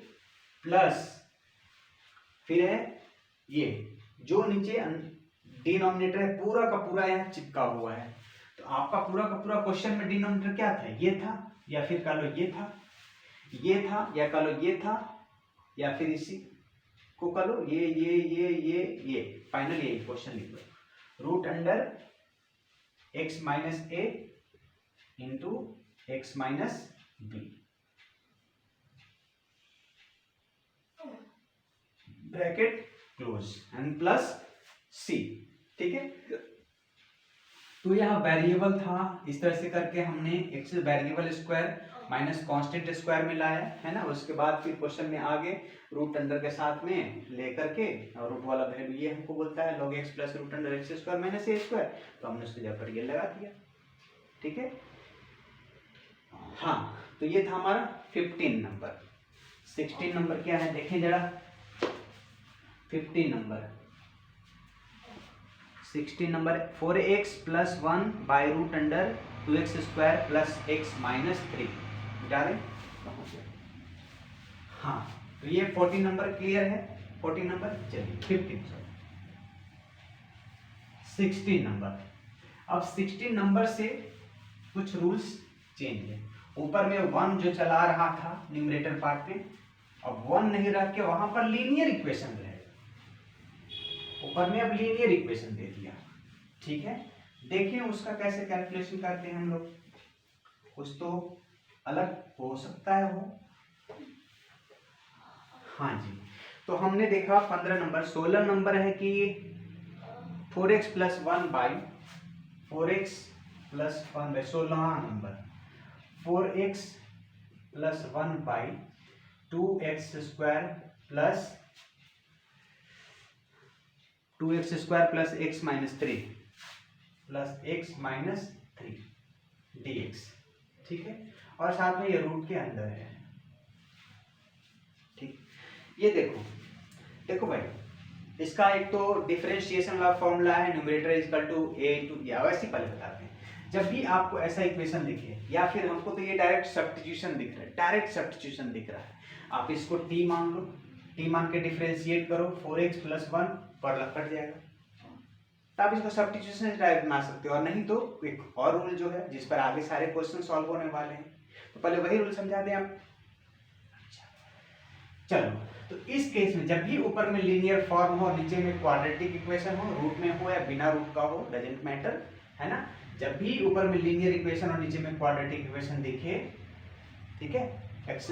S1: प्लस फिर है ये जो नीचे डिनोमिनेटर है पूरा का पूरा यहाँ चिपका हुआ है। तो आपका पूरा का पूरा क्वेश्चन में डिनोमिनेटर क्या था, ये था, या फिर कह लो ये था, ये था, या कह लो ये था, या फिर इसी को कह लो ये फाइनल ये क्वेश्चन लिख लो, root under x minus a into x minus b, bracket close and plus c, ठीक है। तो यहाँ वेरिएबल था, इस तरह से करके हमने x variable square minus constant square में लाया है ना, उसके बाद फिर क्वेश्चन में आगे रूट अंडर के साथ में लेकर के, और रूट वाला वैल्यू ये हमको बोलता है log x plus root under x square minus a square, तो हमने उसके जगह पर ये लगा दिया। ठीक है, हाँ, तो ये था हमारा 15 नंबर। 16 नंबर क्या है देखें जरा। 15 number 16 number 4x plus 1 by root under 2x square plus x minus 3 जा रहे। हाँ, तो ये 14 नंबर क्लियर है। 14 नंबर चलिए 16 नंबर। अब 16 नंबर से कुछ रूल्स चेंज है। ऊपर में 1 जो चला रहा था न्यूमरेटर पार्ट में, अब 1 नहीं रख के वहां पर लीनियर इक्वेशन रहेगा। ऊपर में अब लीनियर इक्वेशन दे दिया। ठीक है, देखिए उसका कैसे कैलकुलेशन करते हैं हम लोग। कुछ तो अलग हो सकता है वो। हाँ जी, तो हमने देखा 15 नंबर। 16 नंबर है कि 4x plus 1 by 4x plus 1 by 16 number 4x plus 1 by 2x square plus 2x square plus x minus 3 plus x minus 3 dx। ठीक है, और साथ में ये रूट के अंदर है। ठीक, ये देखो भाई, इसका एक तो डिफरेंशिएशन वाला फॉर्मूला है, numerator is equal to a into, या वैसे पहले बताते हैं। जब भी आपको ऐसा इक्वेशन दिखे, या फिर हमको तो ये डायरेक्ट सब्स्टिट्यूशन दिख रहा है, डायरेक्ट सब्स्टिट्यूशन दिख रहा है, आप इसको t मान लो, t मान के डिफरेंशिएट करो, 4x प्लस 1 पर कट जाएगा, तब इसको सब्स्टिट्यूशन डायरेक्ट बना सकते हो। और नहीं तो एक और रूल जो है जिस पर आगे सारे क्वेश्चन सॉल्व होने वाले हैं, तो पहले वही रूल समझा दें आप। चलो, तो इस केस में जब भी ऊपर में लीनियर फॉर्म हो, नीचे में क्वाड्रेटिक इक्वेशन हो, रूट में हो या बिना रूट का हो, डजंट मैटर, है ना। जब भी ऊपर में लीनियर इक्वेशन और नीचे में क्वाड्रेटिक इक्वेशन दिखे, ठीक है, x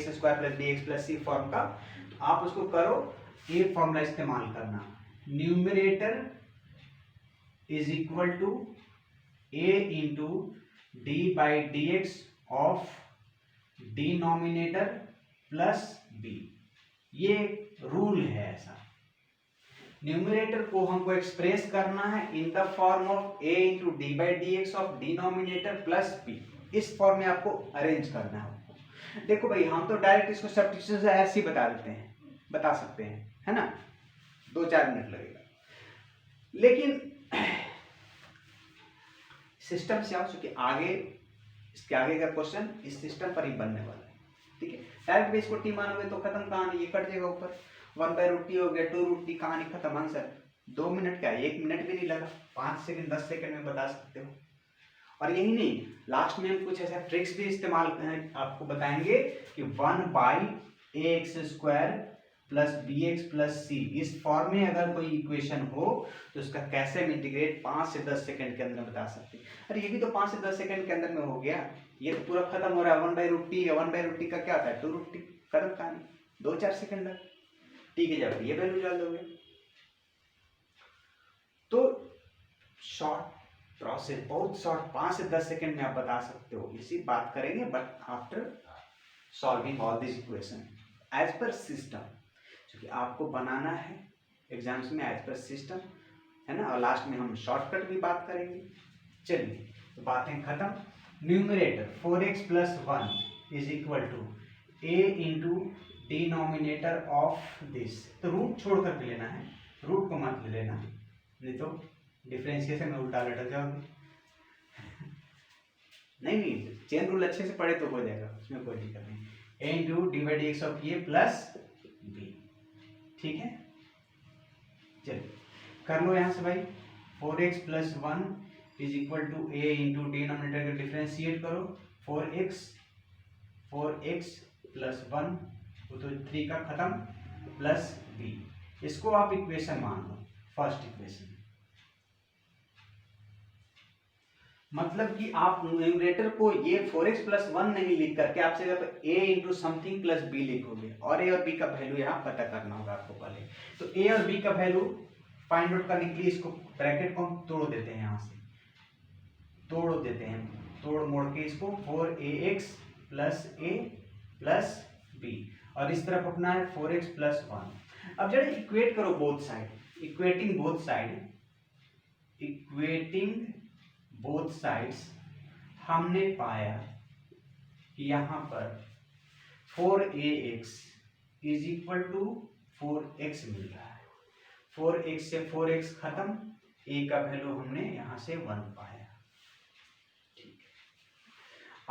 S1: square plus b x plus c form का, तो आप उसको करो, ये फॉर्मूला इस्तेमाल करना, numerator is equal to a into d by d x of denominator plus b। ये रूल है ऐसा। न्यूमरेटर को हमको एक्सप्रेस करना है in the form of a into d by d x of denominator plus b। इस form में आपको अरेंज करना है। देखो भाई, हम तो डायरेक्ट इसको सब्स्टिट्यूशन से ऐसे ही बता देते हैं, बता सकते हैं, है ना, 2-4 मिनट लगेगा। लेकिन सिस्टम से आओ, क्योंकि आगे इसके आगे का क्वेश्चन इस सिस्टम पर ही बनने वाला है। ठीक है, डायरेक्ट भी इसको टी मानोगे तो खत्म कहानी, ये कट जाएगा ऊपर, 1/√t हो गया, 2√t, कहानी खत्म, आंसर। 2 मिनट क्या, 1 मिनट भी नहीं लगा, 5 सेकंड 10 सेकंड में बता सकते हो। और यही नहीं, लास्ट में हम कुछ ऐसा ट्रिक्स भी इस्तेमाल आपको बताएंगे कि 1/ax square plus b x plus c, इस फॉर्म में अगर कोई इक्वेशन हो तो उसका कैसे हम इंटीग्रेट 5 से 10 सेकंड के अंदर बता सकते हैं। अरे ये भी तो 5 से 10 सेकंड के अंदर में हो गया, ये तो पूरा खत्म हो रहा है। 1/√t है, 1/√t का क्या होता है, 2√t, खत्म कहानी, 2-4 सेकंड लग, टी के जगह ये वैल्यू डाल दोगे। तो शॉर्ट प्रोसेस, बहुत शॉर्ट, 5 से 10 सेकंड में आप बता सकते हो। इसी बात करेंगे but after solving all this equation as per system, क्योंकि आपको बनाना है एग्जाम्स में एज पर सिस्टम, है ना। और लास्ट में हम शॉर्टकट भी बात करेंगे। चलिए, तो बातें खत्म। Numerator 4x plus 1 is equal to a into denominator of this. तो रूट छोड़ करके लेना है, रूट को मत लेना, नहीं तो डिफरेंशिएशन में उल्टा लटक जाओगे। नहीं, चेन रूल अच्छे से पढ़े तो हो जाएगा, उसमें कोई दिक्कत नहीं। a into d by d x of a plus b, ठीक है। चलिए कर लो यहाँ से भाई, 4x plus 1 is equal to a into denominator का डिफरेंशिएट करो, 4x प्लस 1 तो 3 का खत्म प्लस b। इसको आप इक्वेशन मान लो, फर्स्ट इक्वेशन। मतलब कि आप न्यूमरेटर को ये 4x प्लस 1 नहीं लिख करके आप सिर्फ a into something plus b लिखोगे, और a और b का वैल्यू यहाँ पता करना होगा आपको पहले। तो a और b का वैल्यू फाइंड आउट करने के लिए इसको ब्रैकेट को हम तोड़ देते हैं, यहाँ से तोड़ देते हैं, तोड़ मोड़ के इसको 4ax plus a plus b, और इस तरफ अपना है 4x प्लस 1। अब जरा इक्वेट करो both side, equating both side, equating both sides, हमने पाया कि यहाँ पर 4ax is equal to 4x मिल रहा है। 4x से 4x खत्म, a का वैल्यू हमने यहाँ से 1 पाया। ठीक है,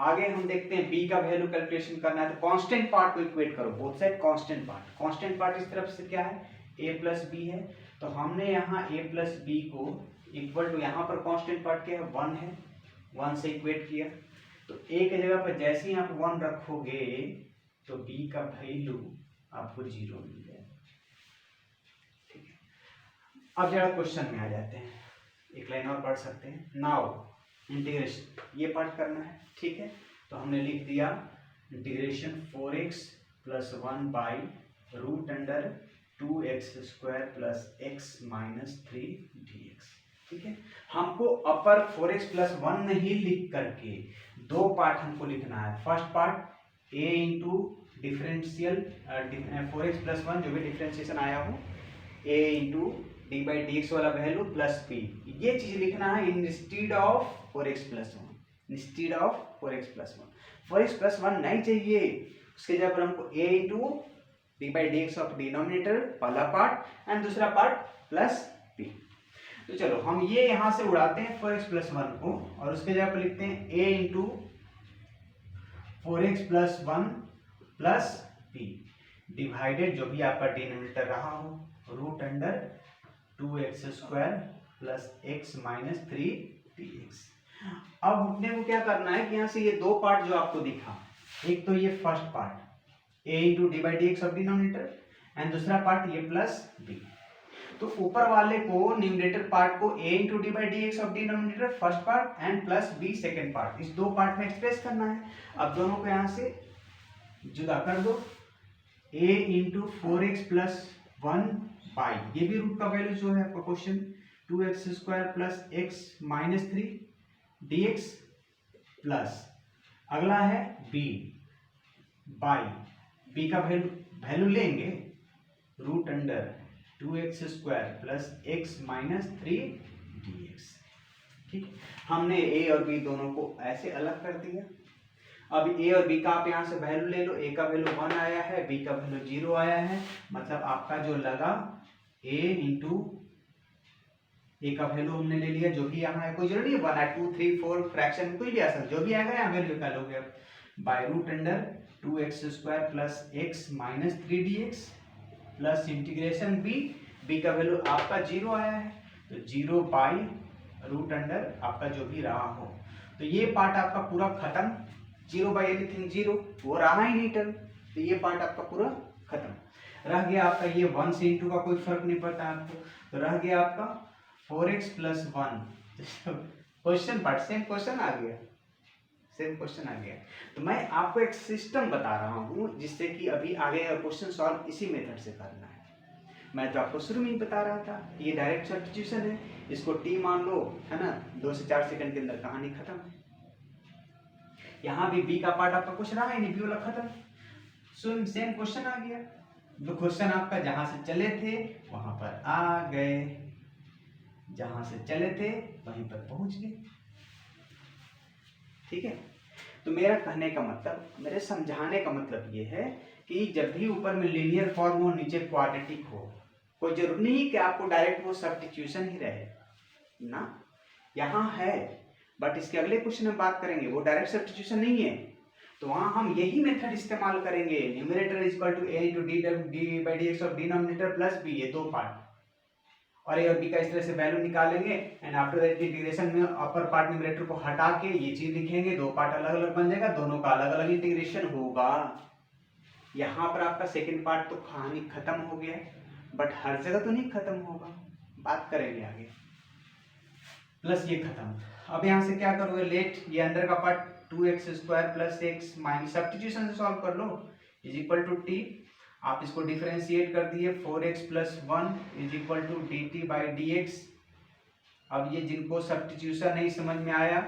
S1: आगे हम देखते हैं b का वैल्यू कैलकुलेशन करना है, तो कांस्टेंट पार्ट को इक्वेट करो बोथ साइड। कांस्टेंट पार्ट इस तरफ से क्या है, a प्लस बी है, तो हमने यहाँ a प्लस बी को इक्वल टू, यहाँ पर कांस्टेंट पार्ट क्या है, 1 है, 1 से इक्वेट किया, तो a के जगह पर जैसे ही आप 1 रखोगे तो b का वैल्यू आपको 0 मिल जाएगा। ठीक है, अब जरा क्वेश्चन में आ जाते हैं, एक लाइन और पढ़ सकते हैं। नाउ इंटीग्रेशन, ये पार्ट करना है। ठीक है, तो हमने लिख दिया integration 4x plus 1 by root under 2x square plus x minus 3 dx। ठीक है, हमको अपर 4x प्लस 1 नहीं लिख करके दो पार्ट हमको लिखना है। First part a into differential 4x plus 1 जो भी डिफरेंशिएशन आया हो, a into d by d x वाला वैल्यू प्लस p, ये चीज लिखना है instead of 4x plus 1, instead of 4x plus 1। 4x plus 1 नहीं चाहिए, उसके जगह पर हमको a into d by d x of denominator पहला पार्ट एंड दूसरा पार्ट प्लस p। तो चलो हम ये यहां से उड़ाते हैं 4x प्लस 1 को, और उसके जगह पर लिखते हैं a into 4x plus 1 plus p divided जो भी आपका डिनोमिनेटर रहा हो root under 2x square plus x minus 3 dx। अब अपने को क्या करना है कि यहाँ से ये दो पार्ट जो आपको दिखा, एक तो ये first part a into d by d x of denominator and दूसरा पार्ट ये प्लस b, तो ऊपर वाले को न्यूमरेटर पार्ट को a into d by d x of denominator first part and plus b second part, इस दो part में एक्सप्रेस करना है। अब दोनों को यहाँ से जुदा कर दो, a into 4x plus 1 by, ये भी रूट का वैल्यू जो है आपका question 2x square plus x minus 3 dx plus अगला है b बाई, b का वैल्यू लेंगे root under 2x square plus x minus 3 dx। ठीक, हमने a और b दोनों को ऐसे अलग कर दिया। अब a और b का आप यहाँ से वैल्यू ले लो, a का वैल्यू 1 आया है, b का वैल्यू 0 आया है, मतलब आपका जो लगा a इंटू a का वैल्यू हमने ले लिया जो भी यहाँ है, कोई जरूरी नहीं 1 है 2 3 4 फ्रैक्शन कोई भी आ सकता, जो भी आएगा यहाँ वैल्यू निकालोगे by root under 2x square plus x minus 3 dx plus integration b का वैल्यू आपका 0 आया है, तो 0 बाई रूट अंडर आपका जो भी रहा हो, तो ये पार्ट आपका पूरा खत्म, 0 बाई एनीथिंग 0, वो रहा ही नहीं टर्म, तो ये पार्ट आपका पूरा खत्म। रह गया आपका ये 1 से इंटू का कोई फर्क नहीं पड़ता आपको, तो रह गया आपका 4x plus 1। Question part same question आ गया, सेम क्वेश्चन आ गया। तो मैं आपको एक सिस्टम बता रहा हूँ जिससे कि अभी आगे क्वेश्चन सॉल्व इसी मेथड से करना है। मैं तो आपको शुरू में ही बता रहा था, ये डायरेक्ट सब्स्टिट्यूशन है, इसको t मान लो, है ना, 2 से 4 सेकंड के अंदर कहानी खत्म। यहाँ भी b का पार्ट आपका कुछ रहा ही नहीं, b वाला खत्म, सेम क्वेश्चन आ गया। जो क्वेश्चन आपका जहां से चले थे वहां पर आ गए, जहां से चले थे वहीं पर पहुंच गए। ठीक है, तो मेरा कहने का मतलब, मेरे समझाने का मतलब ये है कि जब भी ऊपर में लीनियर फॉर्म हो नीचे क्वाड्रेटिक हो, कोई जरूरी नहीं कि आपको डायरेक्ट वो सब्स्टिट्यूशन ही रहे ना, यहाँ है बट इसके अगले क्वेश्चन में बात करेंगे वो डायरेक्ट सब्स्टिट्यूशन नहीं है, तो वहाँ हम यही मेथड इस्तेमाल करेंगे, numerator is equal to a into d by d x of denominator plus b, ये दो पार्ट, और a और b का इस तरह से वैल्यू निकालेंगे एंड आफ्टर दैट इंटीग्रेशन में अपर पार्ट न्यूमरेटर को हटा के ये चीज लिखेंगे, दो पार्ट अलग अलग बन जाएगा, दोनों का अलग अलग इंटीग्रेशन होगा। यहाँ पर आपका सेकंड पार्ट तो कहानी खत्म हो गया, बट हर जगह तो नहीं खत्म होगा, बात करेंगे आगे। प्लस ये खत्म, अब यहाँ से क्या करोगे, लेट ये अंदर का part 2x square plus x minus substitution से सॉल्व कर लो इज इक्वल टू t, आप इसको डिफरेंशिएट कर दिए 4x plus 1 is equal to d t by d x. अब ये जिनको सब्स्टिट्यूशन नहीं समझ में आया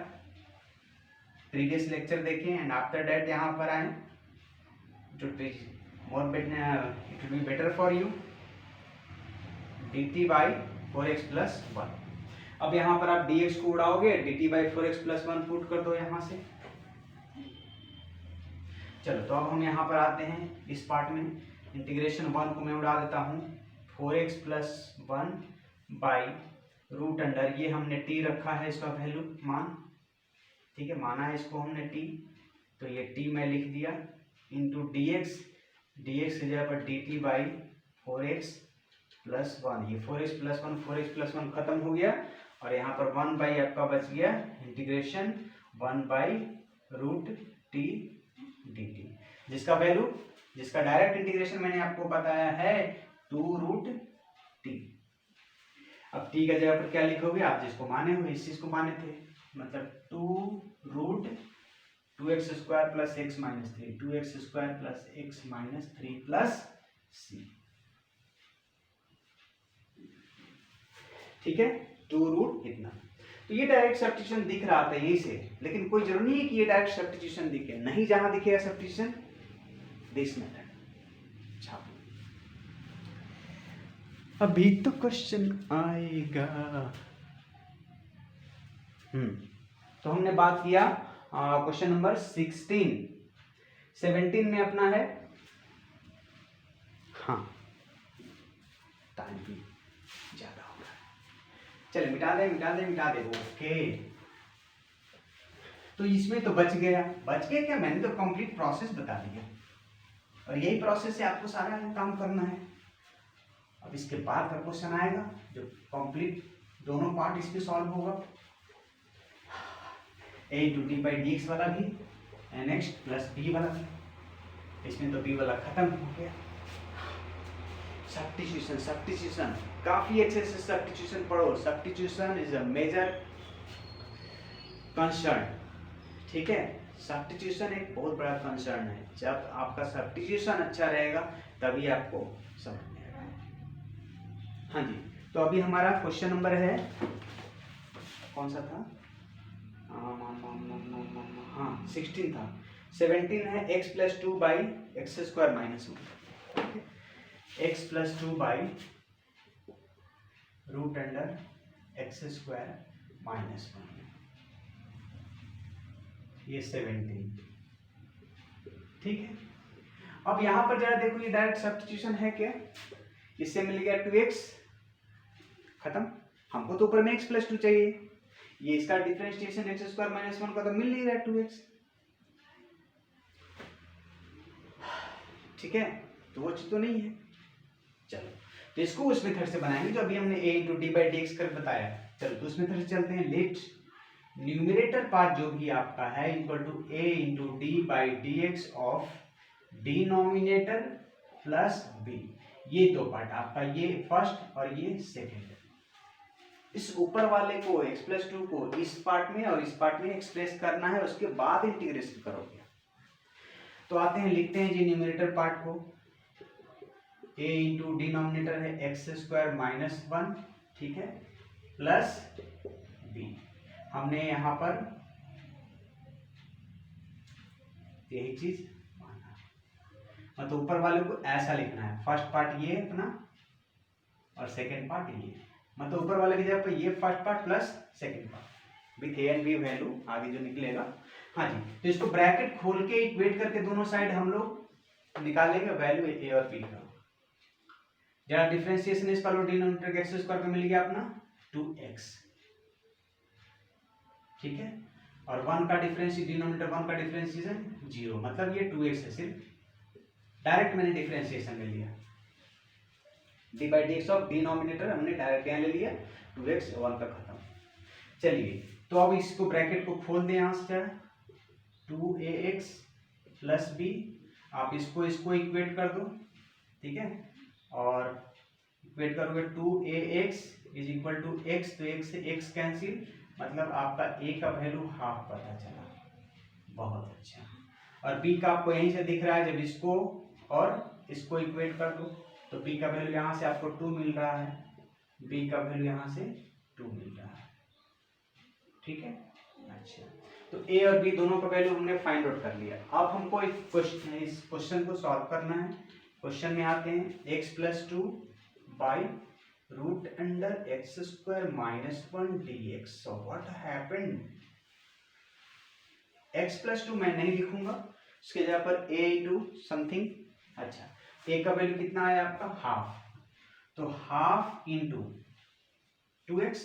S2: प्रीवियस लेक्चर देखें एंड आफ्टर दैट यहाँ पर आए, जो more it will be better for you, dt by 4x plus 1। अब यहाँ पर आप dx को उड़ाओगे, dt by 4x plus 1 put कर दो यहाँ से। चलो तो अब हम यहाँ पर आते हैं इस पार्ट में, इंटीग्रेशन 1 को मैं उड़ा देता हूँ, 4x plus 1 by root under, ये हमने t रखा है इसका वैल्यू मान, ठीक है, माना है इसको हमने t, तो ये t मैं लिख दिया इंटू dx, dx की जगह पर dt बाई 4x प्लस 1, ये 4x प्लस 1 खत्म हो गया, और यहाँ पर 1 बाई आपका बच गया integration 1 by root t dt, जिसका डायरेक्ट इंटीग्रेशन मैंने आपको बताया है 2 रूट t। अब t का जगह पर क्या लिखोगे आप, जिसको माने हुए इस चीज को माने थे, मतलब 2 root 2x square plus x minus 3, 2x square plus x minus 3 plus c, ठीक है, 2 रूट इतना। तो ये डायरेक्ट सब्स्टिट्यूशन दिख रहा था यहीं से, लेकिन कोई जरूरी नहीं है कि ये डायरेक्ट सब्स्टिट्यूशन दिखे, नहीं, जहां दिखेगा सब्स्टिट्यूशन दिस मेथड। अभी तो क्वेश्चन आएगा। तो हमने बात किया क्वेश्चन नंबर 16, 17 में अपना है, हाँ टाइम भी ज्यादा हो रहा है, चलिए मिटा दे ओके। तो इसमें तो बच गया क्या, मैंने तो कंप्लीट प्रोसेस बता दिया, और यही प्रोसेस से आपको सारा काम करना है। अब इसके बाद का क्वेश्चन आएगा जो कंप्लीट दोनों पार्ट इसमें सॉल्व होगा, a into d by d x वाला भी एन एक्स प्लस बी वाला भी, इसमें तो b वाला खत्म हो गया। सब्स्टिट्यूशन काफी अच्छे से सब्स्टिट्यूशन पढ़ो, substitution is a major concern, ठीक है, सब्स्टिट्यूशन एक बहुत बड़ा कंसर्न है। जब आपका सब्स्टिट्यूशन अच्छा रहेगा तभी आपको समझ में आएगा। हाँ जी, तो अभी हमारा क्वेश्चन नंबर है कौन सा था, हाँ 16 था, 17 है x plus 2 by x square minus 1, x plus 2 by root under x square minus 1, ये 17, ठीक है। अब यहां पर जरा देखो, ये डायरेक्ट सब्स्टिट्यूशन है क्या, इससे मिल गया 2x, खत्म, हमको तो ऊपर में x प्लस 2 चाहिए, ये इसका डिफरेंशिएशन एक्स स्क्वायर माइनस 1 का तो मिल नहीं रहा है 2x, ठीक है, तो वो चीज तो नहीं है। चलो तो इसको उस मेथड से बनाएंगे जो अभी हमने a into d by d x कर बताया। चलो तो उस मेथड से चलते हैं। लेट न्यूमरेटर पार्ट जो भी आपका है equal to a into d by d x of denominator plus b, ये दो पार्ट आपका, ये फर्स्ट और ये सेकेंड। इस ऊपर वाले को x प्लस 2 को इस पार्ट में और इस पार्ट में एक्सप्रेस करना है, उसके बाद इंटीग्रेशन करोगे। तो आते हैं, लिखते हैं जी न्यूमरेटर पार्ट को, a इंटू डिनोमिनेटर है एक्स स्क्वायर माइनस 1, ठीक है, प्लस b। हमने यहाँ पर यही चीज माना, मतलब ऊपर वाले को ऐसा लिखना है, फर्स्ट पार्ट ये अपना और सेकेंड पार्ट ये, मतलब ऊपर वाले की जगह पर ये first part plus second part with a and b value आगे जो निकलेगा। हाँ जी, तो इसको ब्रैकेट खोल के इक्वेट करके दोनों साइड हम लोग निकालेंगे वैल्यू ए और बी का। जरा डिफरेंशिएशन इसका लो, डिनोमिनेटर का एक्स स्क्वायर का मिल गया अपना 2x, ठीक है, और 1 का डिफरेंशिएशन, डिनोमिनेटर 1 का डिफरेंशिएशन 0, मतलब ये 2x है, सिर्फ डायरेक्ट मैंने डिफरेंशिएशन ले लिया, D by d x of denominator हमने डायरेक्ट यहाँ ले लिया, 2x 1 का खत्म। चलिए तो अब इसको ब्रैकेट को खोल दें, यहाँ से 2ax प्लस b, आप इसको इक्वेट कर दो, ठीक है, और इक्वेट करोगे 2ax is equal to x, तो x से x कैंसिल, मतलब आपका a का वैल्यू हाफ पता चला, बहुत अच्छा। और b का आपको यहीं से दिख रहा है, जब इसको और इसको इक्वेट कर दो तो b का वैल्यू यहाँ से आपको 2 मिल रहा है, b का वैल्यू यहाँ से 2 मिल रहा है, ठीक है, अच्छा। तो ए और बी दोनों का वैल्यू हमने फाइंड आउट कर लिया। अब हमको इस क्वेश्चन को सॉल्व करना है। क्वेश्चन में आते हैं x+2 by root under x² minus 1 dx। So what happened, x+2 मैं नहीं लिखूंगा, उसके जगह पर a इंटू समथिंग। अच्छा, a का वैल्यू कितना आया आपका हाफ, तो हाफ इंटू 2x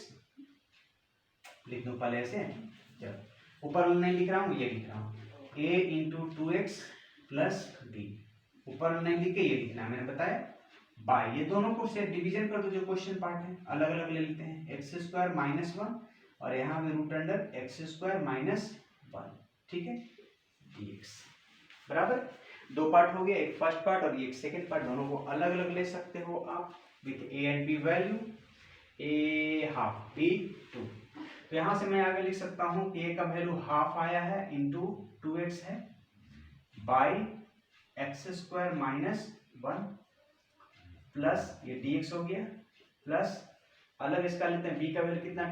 S2: लिख दो पहले से। चलो ऊपर नहीं लिख रहा हूँ, ये लिख रहा हूँ a into 2x plus b। ऊपर नहीं लिख के ये लिखना है, मैंने बताया बाय, ये दोनों को से डिवीजन कर दो, जो क्वेश्चन पार्ट है अलग अलग ले लेते हैं। x² माइनस 1 और यहाँ पे रूट अंडर x² माइनस 1, ठीक है, dx बराबर। दो पार्ट हो गया, एक फर्स्ट पार्ट और ये एक सेकंड पार्ट, दोनों को अलग अलग ले सकते हो आप with a and b value, a half b 2। तो यहाँ से मैं आगे लिख सकता हूँ a का वैल्यू हाफ आया है इंटू 2x है बाई x² माइनस 1 प्लस ये dx हो गया, प्लस अलग इसका लेते हैं b का वैल्यू कितना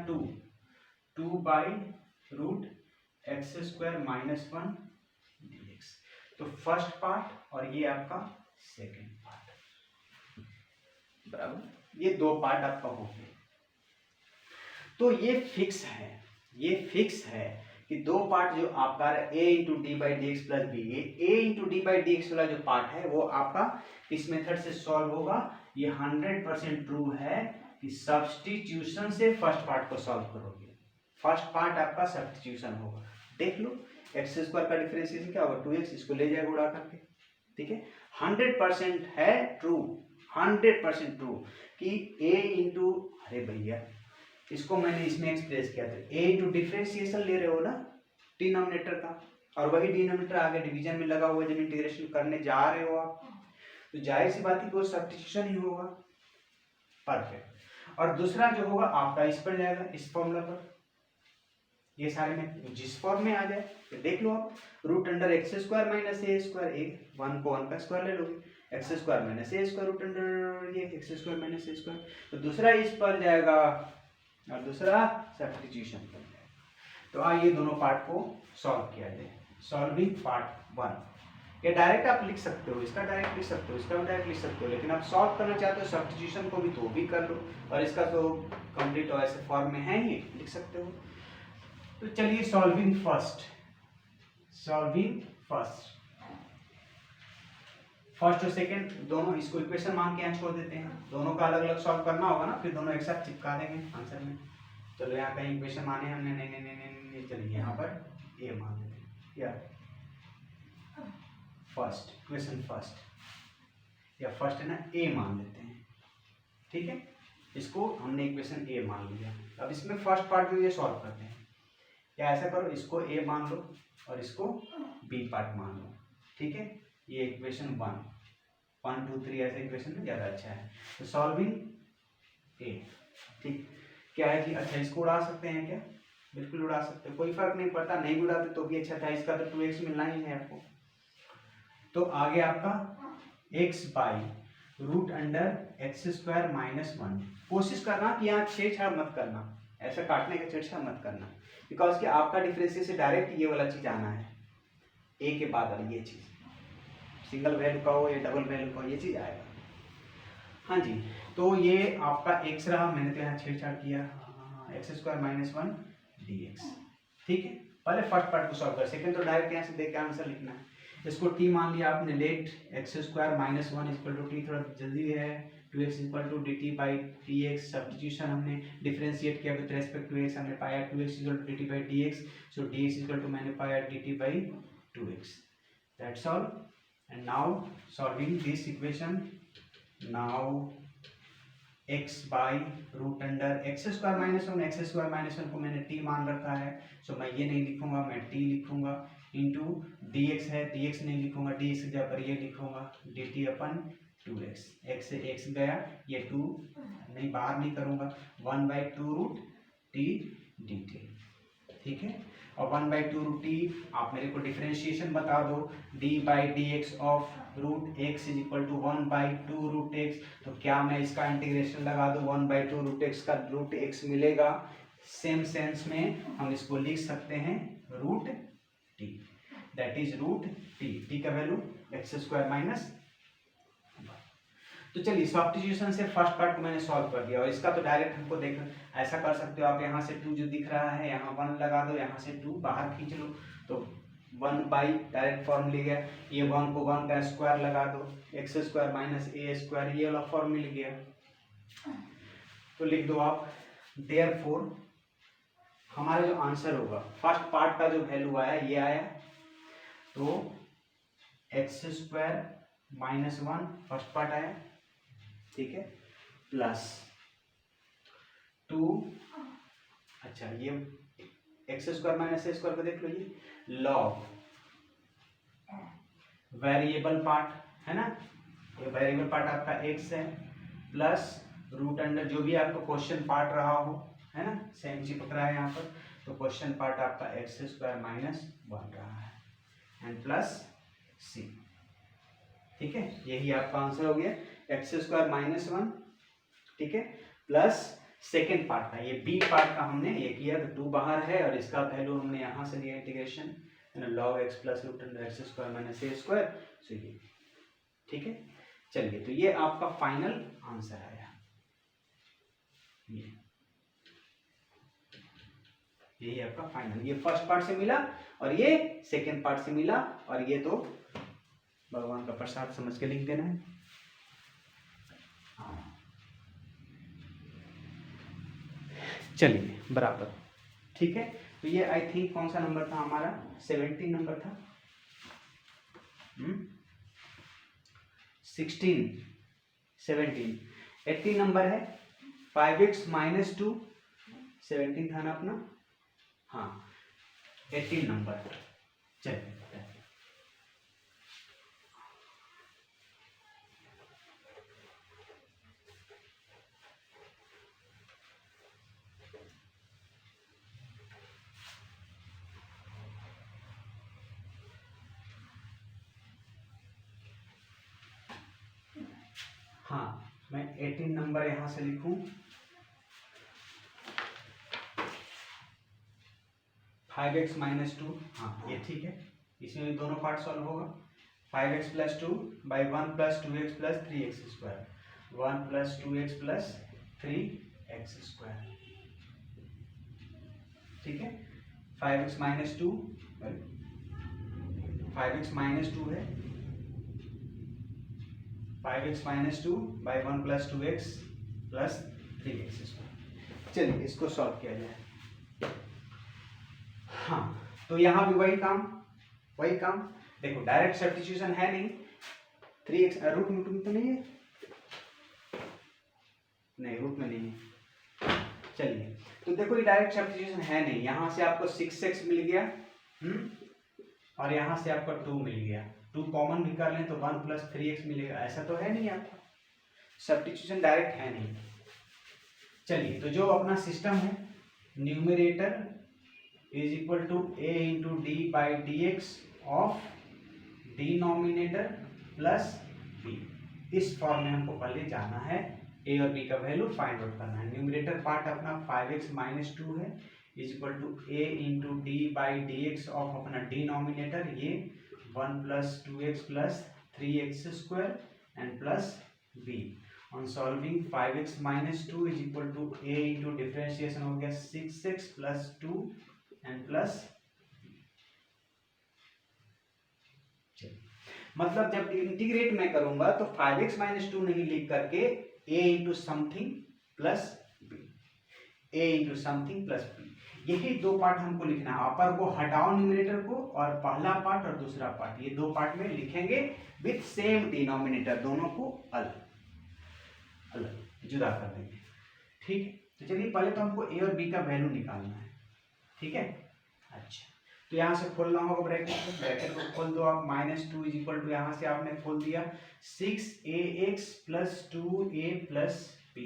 S2: 2 by root x² minus 1 dx। तो फर्स्ट पार्ट और ये आपका सेकेंड पार्ट बराबर, ये दो पार्ट आपका हो गया। तो ये फिक्स है, ये फिक्स है कि दो पार्ट जो आपका a into d by d x plus b, ये a into d by d x वाला जो पार्ट है वो आपका इस मेथड से सॉल्व होगा। ये 100% ट्रू है कि सब्स्टिट्यूशन से फर्स्ट पार्ट को सॉल्व करोगे, फर्स्ट पार्ट आपका सब्स्टिट्यूशन होगा। देख लो x² का डिफरेंशिएशन क्या होगा 2x, इसको ले जाएगा उड़ा करके, ठीक है। 100% है ट्रू, 100% ट्रू कि a इंटू, अरे भैया इसको मैंने इसमें एक्सप्रेस किया था, a इंटू डिफरेंशिएशन ले रहे हो ना डिनोमिनेटर का, और वही डिनोमिनेटर आगे डिवीजन में लगा हुआ, जब इंटीग्रेशन करने जा रहे हो आप तो जाहिर सी बात है कोई सब्स्टिट्यूशन ही होगा, परफेक्ट। और दूसरा जो होगा आपका इस पर जाएगा, इस फॉर्मूला पर, ये सारे में जिस फॉर्म में आ जाए तो देख लो आप, root under x² minus a², 1 को 1 का स्क्वायर ले लोगे, x² minus a² root under ये x² माइनस a², तो दूसरा इस पर जाएगा और दूसरा सब्स्टिट्यूशन कर जाएगा। तो आइए दोनों पार्ट को सॉल्व किया जाए। सॉल्विंग पार्ट 1, ये डायरेक्ट आप लिख सकते हो, इसका डायरेक्ट लिख सकते हो, इसका भी डायरेक्ट लिख सकते हो, लेकिन आप सॉल्व करना चाहते हो सब्स्टिट्यूशन को भी तो भी कर लो, और इसका तो कंप्लीट ऐसे फॉर्म में है ही, लिख सकते हो। तो चलिए सॉल्विंग फर्स्ट, सॉल्विंग फर्स्ट और सेकंड दोनों इसको इक्वेशन मान के यहाँ छोड़ देते हैं, दोनों का अलग अलग सॉल्व करना होगा ना, फिर दोनों एक साथ चिपका देंगे आंसर में। चलो यहाँ कहीं इक्वेशन माने हमने, नहीं, चलिए यहाँ पर ए मान देते हैं, या फर्स्ट इक्वेशन फर्स्ट, या फर्स्ट है ना ए मान लेते हैं, ठीक है, इसको हमने इक्वेशन ए मान लिया। अब इसमें फर्स्ट पार्ट में ये सॉल्व करते हैं, या ऐसा करो इसको ए मान लो और इसको बी पार्ट मान लो, ठीक है, ये इक्वेशन 1 2 3 ऐसे इक्वेशन में ज़्यादा अच्छा है। तो सॉल्विंग ए, ठीक क्या है कि अच्छा इसको उड़ा सकते हैं क्या, बिल्कुल उड़ा सकते हैं, कोई फर्क नहीं पड़ता, नहीं उड़ाते तो भी अच्छा था, इसका तो 2x मिलना ही है आपको। तो आगे आपका x by root under x² minus 1, कोशिश करना कि यहाँ छेड़छाड़ मत करना, ऐसा काटने का छेड़छाड़ मत करना, बिकॉज कि आपका डिफरेंशिएशन से डायरेक्ट ये वाला चीज आना है, ए के बाद वाली ये चीज, सिंगल वैल्यू का हो या डबल वैल्यू का हो, ये चीज आएगा। हाँ जी, तो ये आपका x रहा, मैंने तो यहाँ छेड़छाड़ किया, x² माइनस 1 dx, ठीक है। पहले फर्स्ट पार्ट को सॉल्व कर, सेकंड तो डायरेक्ट यहाँ से देख के आंसर लिखना है। इसको t मान लिया आपने, let x² minus 1 equal to t, थोड़ा जल्दी है, 2x equal to dt by dx, substitution हमने डिफरेंशिएट किया विद रेस्पेक्ट टू x, हमने पाया 2x equal to dt by dx, so dx equal to मैंने पाया dt by 2x, that's all. And now solving this equation, now x by root under x² minus 1, x² minus 1 को मैंने t मान रखा है, सो मैं ये नहीं लिखूंगा, मैं t लिखूंगा, इंटू dx है, dx नहीं लिखूंगा, dx की जगह पर ये लिखूंगा dt अपन 2x, x से x गया, ये 2 नहीं बाहर नहीं करूंगा, 1/2 रूट t dt, ठीक है। और 1/2 रूट t आप मेरे को डिफरेंशिएशन बता दो, d by d x of root x is equal to 1/2 root x, तो क्या मैं इसका इंटीग्रेशन लगा दूं, 1/2 रूट x का रूट x मिलेगा, सेम सेंस में हम इसको लिख सकते हैं root t, that is root t. T का वैल्यू एक्स स्क्वायर माइनस। तो चलिए सब्स्टिट्यूशन से फर्स्ट पार्ट को मैंने सॉल्व कर दिया, और इसका तो डायरेक्ट हमको देख ऐसा कर सकते हो आप, यहाँ से 2 जो दिख रहा है यहाँ 1 लगा दो, यहाँ से 2 बाहर खींच लो तो 1 बाई डायरेक्ट फॉर्म मिल गया। ये 1 को 1 का स्क्वायर लगा दो, x square minus a square, ये वाला फॉर्म मिल गया। तो लिख दो आप देयरफॉर हमारा जो आंसर होगा फर्स्ट पार्ट का जो वैल्यू आया ये आया, तो x square minus 1 first part आया, ठीक है, प्लस 2, अच्छा ये x square minus a square को देख लो, ये लॉग वेरिएबल पार्ट है ना, ये वेरिएबल पार्ट आपका एक्स है, प्लस रूट अंडर जो भी आपको क्वेश्चन पार्ट रहा हो है ना, सेम चिपक रहा है यहाँ पर, तो क्वेश्चन पार्ट आपका एक्स स्क्वायर माइनस 1 रहा है एंड प्लस सी, ठीक है, यही आपका आंसर हो गया एक्स स्क्वायर माइनस 1, ठीक है, प्लस सेकेंड पार्ट का ये बी पार्ट का हमने ये किया, तो 2 बाहर है और इसका वैल्यू हमने यहाँ से लिया integration log x plus root under x square minus a square, so ये, ठीक है। चलिए तो ये आपका फाइनल आंसर आया, यही आपका फाइनल, ये फर्स्ट पार्ट से मिला और ये सेकेंड पार्ट से मिला, और ये तो भगवान का प्रसाद समझ के लिख देना है। चलिए बराबर, ठीक है। तो ये आई थिंक कौन सा नंबर था हमारा, 17 नंबर था, 16 17 18 नंबर है, 5x माइनस 2 17 था ना अपना, हाँ 18 नंबर। चलिए हाँ, मैं 18 नंबर यहां से लिखूं, 5x माइनस 2, हाँ ये ठीक है, इसमें भी दोनों पार्ट सॉल्व होगा। 5x plus 2 by 1 plus 2x plus 3x square, 1 plus 2x plus 3x square, ठीक है। 5x माइनस 2, 5x माइनस 2 है, 5x minus 2 by 1 plus 2x plus 3x square. चलिए इसको सॉल्व किया जाए। हाँ, तो यहाँ भी वही काम देखो, डायरेक्ट सब्स्टिट्यूशन है नहीं, 3x रूट में तो नहीं है, नहीं रूट में नहीं है। चलिए तो देखो ये डायरेक्ट सब्स्टिट्यूशन है नहीं, यहाँ से आपको 6x मिल गया, और यहाँ से आपको 2 मिल गया, 2 कॉमन भी कर लें तो 1 प्लस 3x मिलेगा, ऐसा तो है नहीं, आपका सब्स्टिट्यूशन डायरेक्ट है नहीं। चलिए तो जो अपना सिस्टम है, numerator is equal to a into d by d x of denominator plus b, इस फॉर्म में हमको पहले जाना है, a और b का वैल्यू फाइंड आउट करना है। न्यूमरेटर पार्ट अपना 5x माइनस 2 है, is equal to a into d by d x of अपना डिनोमिनेटर ये 1 plus 2x plus 3x square and plus b। On solving 5x minus 2 is equal to a into differentiation हो गया 6x plus 2 and plus, मतलब जब integrate मैं करूंगा तो 5x minus 2 नहीं लिख करके a into something plus b, a into something plus b, यही 2 पार्ट हमको लिखना है। अपर को हटाओ न्यूमरेटर को, और पहला पार्ट और दूसरा पार्ट, ये 2 पार्ट में लिखेंगे विथ सेम डिनोमिनेटर, दोनों को अलग अलग जुदा कर देंगे, ठीक है। तो चलिए पहले तो हमको a और b का वैल्यू निकालना है, ठीक है। अच्छा तो यहाँ से खोलना होगा ब्रैकेट को खोल दो आप, -2 इज इक्वल टू, यहाँ से आपने खोल दिया 6ax plus 2a plus b,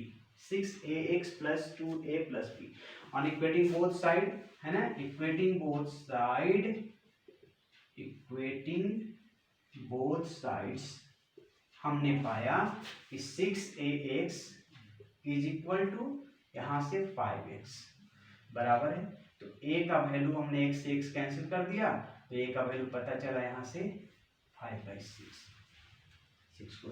S2: 6ax plus 2a plus b, on equating both side है ना, इक्वेटिंग बोथ साइड्स हमने पाया कि 6ax इज इक्वल टू यहाँ से 5x, बराबर है, तो a का वैल्यू हमने x से x कैंसिल कर दिया, तो a का वैल्यू पता चला यहाँ से 5/6 6 को।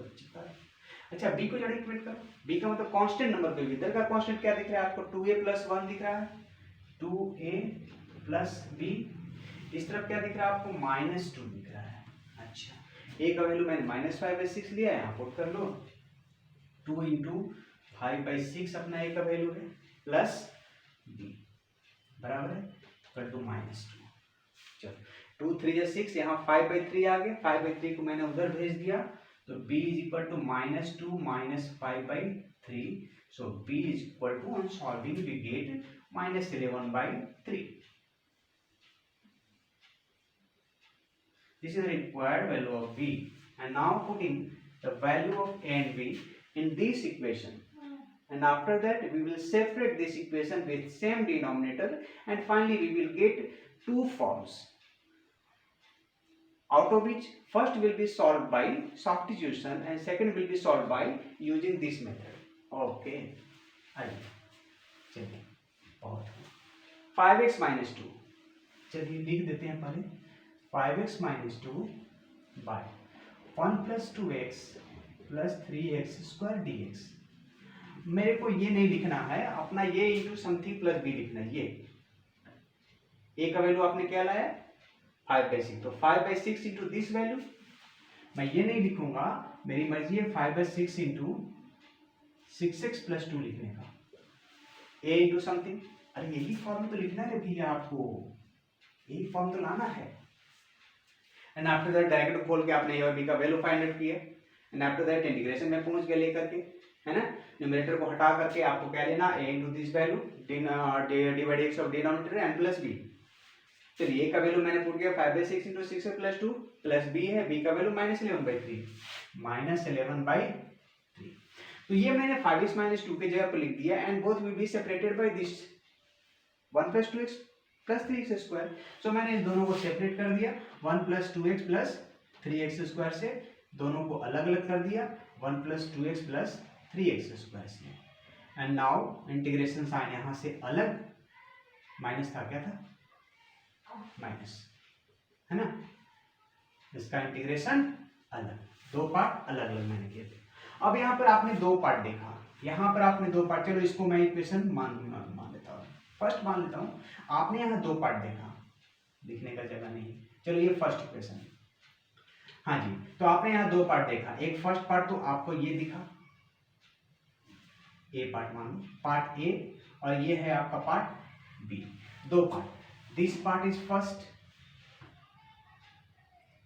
S2: अच्छा b को जरा इक्वेट करो, b का मतलब कांस्टेंट नंबर पे, इधर का कांस्टेंट क्या दिख रहा है आपको, 2a + 1 दिख रहा है, 2a + b, इस तरफ क्या दिख रहा है आपको, -2 दिख रहा है। अच्छा, a का वैल्यू मैंने -5/6 लिया है, यहाँ पुट कर लो, 2 × 5/6 अपना a का वैल्यू है, प्लस b बराबर है इक्वल टू -2। चलो 2 3 या 6, यहाँ 5/3 आ गया, 5/3 को मैंने उधर भेज दिया, तो b = -2 - 5/3, so b = on solving we get -11/3. This is the required value of b, and now putting the value of a and b in this equation, and after that we will separate this equation with same denominator, and finally we will get two forms, out of which first will be solved by substitution and second will be solved by using this method. Okay, आइए चलिए, बहुत 5x - 2, चलिए लिख देते हैं पहले, 5x - 2 by 1 + 2x + 3x² dx। मेरे को ये नहीं लिखना है अपना, ये इंटू समथिंग प्लस बी लिखना है। ये a का वैल्यू आपने क्या लाया, 5/6, तो 5/6 इंटू दिस वैल्यू, मैं ये नहीं लिखूंगा, मेरी मर्जी है 5/6 इंटू 6x + 2 लिखने का, a इंटू समथिंग। अरे यही फॉर्म तो लिखना है भैया, आपको यही फॉर्म तो लाना है। एंड आफ्टर दैट डायरेक्ट खोल के आपने a और b का वैल्यू फाइंड आउट किया, एंड आफ्टर दैट इंटीग्रेशन में पहुंच गए लेकर के, है ना, न्यूमरेटर को हटा करके आपको क्या लेना, a into this value divide x of denominator and plus b। चलिए a का वैल्यू मैंने पुट किया 5/6 इंटू 6 + 2 प्लस b है, b का वैल्यू -11/3 -11/3। तो ये मैंने 5x - 2 के जगह पर लिख दिया, and both will be separated by this 1 + 2x + 3x²। सो मैंने इस दोनों को सेपरेट कर दिया, 1 + 2x + 3x² से, दोनों को अलग अलग कर दिया 1 + 2x + 3x² से, एंड नाउ इंटीग्रेशन साइन यहाँ से अलग, माइनस था, क्या था, माइनस, है ना, इसका इंटीग्रेशन अलग, दो पार्ट अलग अलग मैंने किए थे। अब यहाँ पर आपने दो पार्ट देखा, यहाँ पर आपने दो पार्ट, चलो इसको मैं इक्वेशन मान लेता हूँ, फर्स्ट मान लेता हूँ। आपने यहाँ दो पार्ट देखा, लिखने का जगह नहीं, चलो ये फर्स्ट इक्वेशन, हाँ जी, तो आपने यहाँ दो पार्ट देखा, एक फर्स्ट पार्ट तो आपको ये दिखा, ए पार्ट मान लो, पार्ट ए, और ये है आपका पार्ट बी, दो part, this part is first,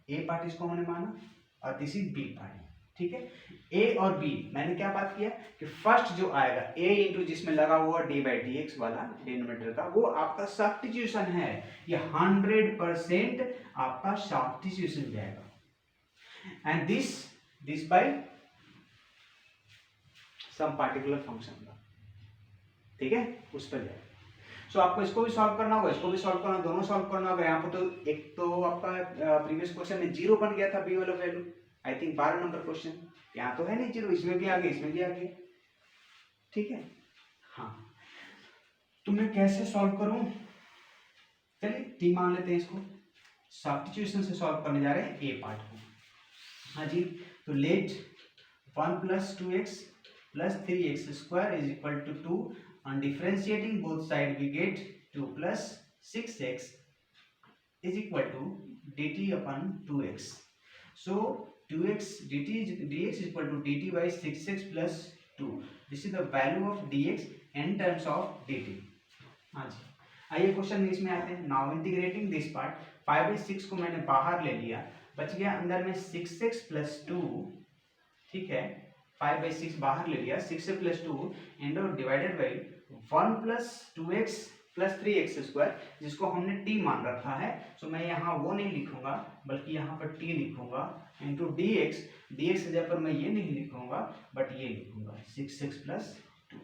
S2: A part इसको हमने माना, और दिस इज बी पार्ट, ठीक है। ए और बी मैंने क्या बात किया कि फर्स्ट जो आएगा a इंटू जिसमें लगा हुआ d/dx वाला डिनोमिनेटर का, वो आपका सब्स्टिट्यूशन है, ये 100% आपका सब्स्टिट्यूशन जाएगा, and this by some particular function का, ठीक है, उस पर जाएगा। सो आपको इसको भी सॉल्व करना होगा, इसको भी सॉल्व करना, दोनों सॉल्व करना होगा। यहाँ पर तो एक तो आपका प्रीवियस क्वेश्चन में 0 बन गया था बी वाला value, I think 12 number question, यहाँ तो है नहीं 0, इसमें भी आ गया, इसमें भी आ गया, ठीक है। हाँ, तो मैं कैसे सॉल्व करूं, चलिए टी मान लेते हैं इसको, सब्स्टिट्यूशन से सॉल्व करने जा रहे हैं ए पार्ट को। हाँ जी, तो late 1 + 2x + 3x² = 2, on differentiating both sides we get 2 + 6x = dt/2x, so 2x dx = dt/6x + 2, this is the value of dx in terms of dt। हाँ जी, आइए क्वेश्चन इसमें आते हैं। नाउ इंटीग्रेटिंग दिस पार्ट, 5/6 को मैंने बाहर ले लिया, बच गया अंदर में 6x + 2, ठीक है, 5/6 बाहर ले लिया, 6x + 2 and divided by 1 + 2x + 3x², जिसको हमने t मान रखा है, सो मैं यहाँ वो नहीं लिखूंगा, बल्कि यहाँ पर t लिखूंगा, इंटू dx की जगह पर मैं ये नहीं लिखूंगा, बट ये लिखूंगा 6x + 2,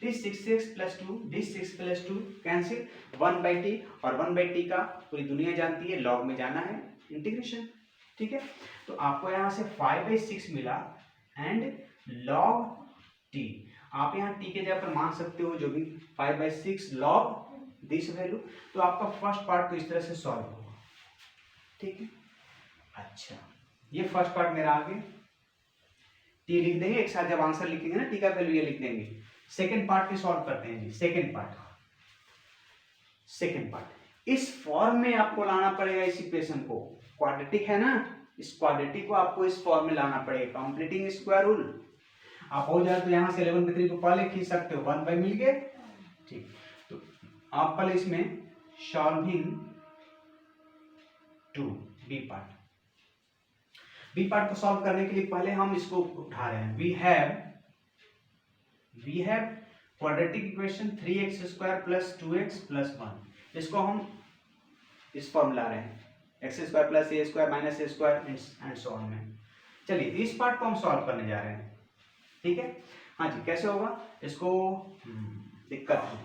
S2: this 6x + 2, this 6 + 2 cancel, 1/t, और 1/t का पूरी दुनिया जानती है, लॉग में जाना है, इंटीग्रेशन, ठीक है। तो आपको यहाँ से 5/6 मिला एंड log t, आप यहाँ t के जगह पर मान सकते हो जो भी 5/6 log दिस वैल्यू, तो आपका फर्स्ट पार्ट तो इस तरह से सॉल्व होगा, ठीक है। अच्छा, ये फर्स्ट पार्ट मेरा आ गया, टी लिख देंगे एक साथ, जब आंसर लिखेंगे ना टी का वैल्यू ये लिख देंगे। सेकेंड पार्ट भी सॉल्व करते हैं जी। सेकेंड पार्ट इस फॉर्म में आपको लाना पड़ेगा इस इक्वेशन को, क्वाड्रेटिक है ना, इस क्वाड्रेटिक को आपको इस फॉर्म में लाना पड़ेगा, कंप्लीटिंग स्क्वायर रूल। आप हो जाए तो यहाँ से 11/3 को पहले खींच सकते हो, 1 मिल गया, ठीक। तो आप पहले इसमें सॉल्विंग टू बी पार्ट को सॉल्व करने के लिए पहले हम इसको उठा रहे हैं। We have quadratic equation 3x² + 2x + 1, इसको हम इस फॉर्म ला रहे हैं, x² + a² - a² and so on में। चलिए इस पार्ट को हम सॉल्व करने जा रहे हैं, ठीक है। हाँ जी, कैसे होगा इसको, दिक्कत है,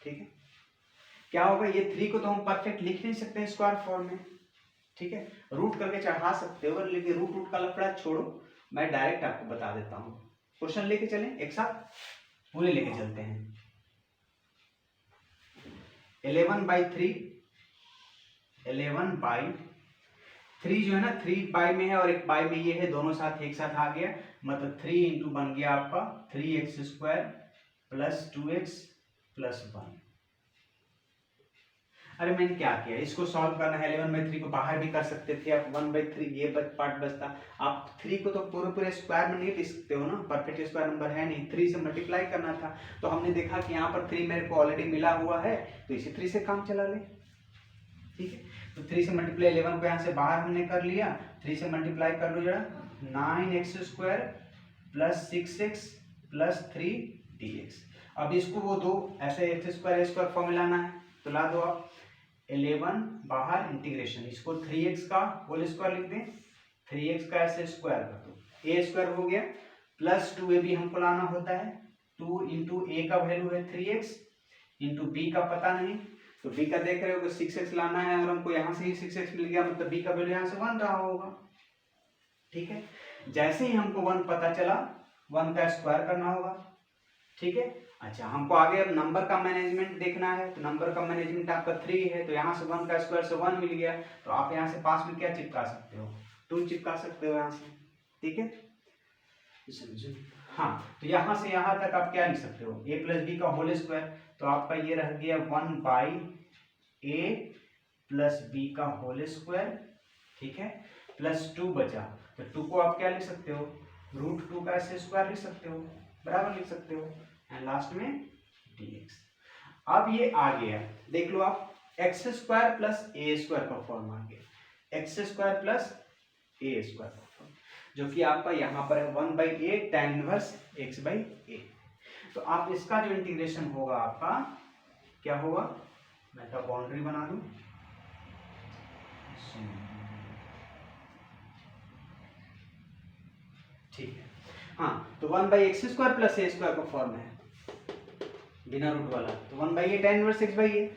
S2: ठीक है। क्या होगा, ये 3 को तो हम परफेक्ट लिख नहीं सकते स्क्वायर फॉर्म में, ठीक है, रूट करके चढ़ा सकते हो, लेकिन रूट का लफड़ा छोड़ो, मैं डायरेक्ट आपको बता देता हूँ। क्वेश्चन लेके चलें एक साथ, पूरे लेके चलते हैं। 11/3 जो है ना, 3 बाई में है और एक बाई में ये है, दोनों साथ एक साथ आ गया, मतलब 3 इंटू बन गया आपका 3x² + 2x + 1। अरे मैंने क्या किया, इसको सॉल्व करना है, 11/3 को बाहर भी कर सकते थे आप, 1/3 ये पार्ट बचता। आप 3 को तो पूरे स्क्वायर में नहीं लिख सकते हो ना, परफेक्ट स्क्वायर नंबर है नहीं, 3 से मल्टीप्लाई करना था। तो हमने देखा कि यहाँ पर 3 मेरे को ऑलरेडी मिला हुआ है, तो इसी 3 से काम चला ले, ठीक है। तो 3 से मल्टीप्लाई 11 को यहाँ से बाहर हमने कर लिया, 3 से मल्टीप्लाई कर लो जरा, 9x² + 6x + 3dx। अब इसको वो दो ऐसे x² फॉर्म में लाना है, तो ला दो आप। 11 बाहर इंटीग्रेशन, इसको 3x का होल स्क्वायर लिख दें, 3x का ऐसे स्क्वायर कर दो, a² हो गया, + 2a भी हमको लाना होता है, 2 इंटू a का वैल्यू है 3x, इंटू b का पता नहीं, तो b का देख रहे हो 6x लाना है, और हमको यहाँ से ही 6x मिल गया, मतलब b का वैल्यू यहाँ से 1 रहा होगा, ठीक है। जैसे ही हमको 1 पता चला, 1 का स्क्वायर करना होगा, ठीक है। अच्छा, हमको आगे अब नंबर का मैनेजमेंट देखना है, तो नंबर का मैनेजमेंट आपका 3 है, तो यहाँ से 1 का स्क्वायर से 1 मिल गया, तो आप यहाँ से पास में क्या चिपका सकते हो, 2 चिपका सकते हो यहाँ से, ठीक है। हाँ, तो यहाँ से यहाँ तक आप क्या लिख सकते हो, a + b का होल स्क्वायर, तो आपका ये रह गया 1/a + b का होल स्क्वायर, ठीक है, +2 बचा, तो 2 को आप क्या लिख सकते हो, √2 का ऐसे स्क्वायर लिख सकते हो, बराबर लिख सकते हो, एंड लास्ट में dx। अब ये आ गया, देख लो आप, x² + a² का फॉर्म आ गया, x² + a² का फॉर्म, जो कि आपका यहाँ पर है 1/a tan इनवर्स x/a। तो आप इसका जो इंटीग्रेशन होगा आपका क्या होगा, मैं तो बाउंड्री बना दूं, ठीक है। हाँ, तो 1/x² + a² का फॉर्म है बिना रूट वाला, तो 1/a tan इनवर्स x/a,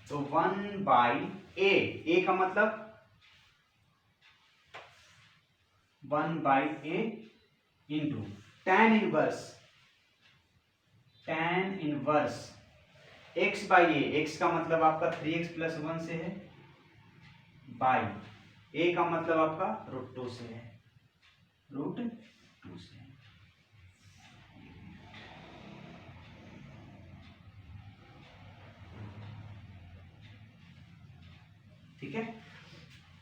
S2: तो 1/a, का मतलब 1/a into tan inverse x/a, x का मतलब आपका 3x + 1 से है, बाई a का मतलब आपका √2 से है, √2 से है, ठीक है।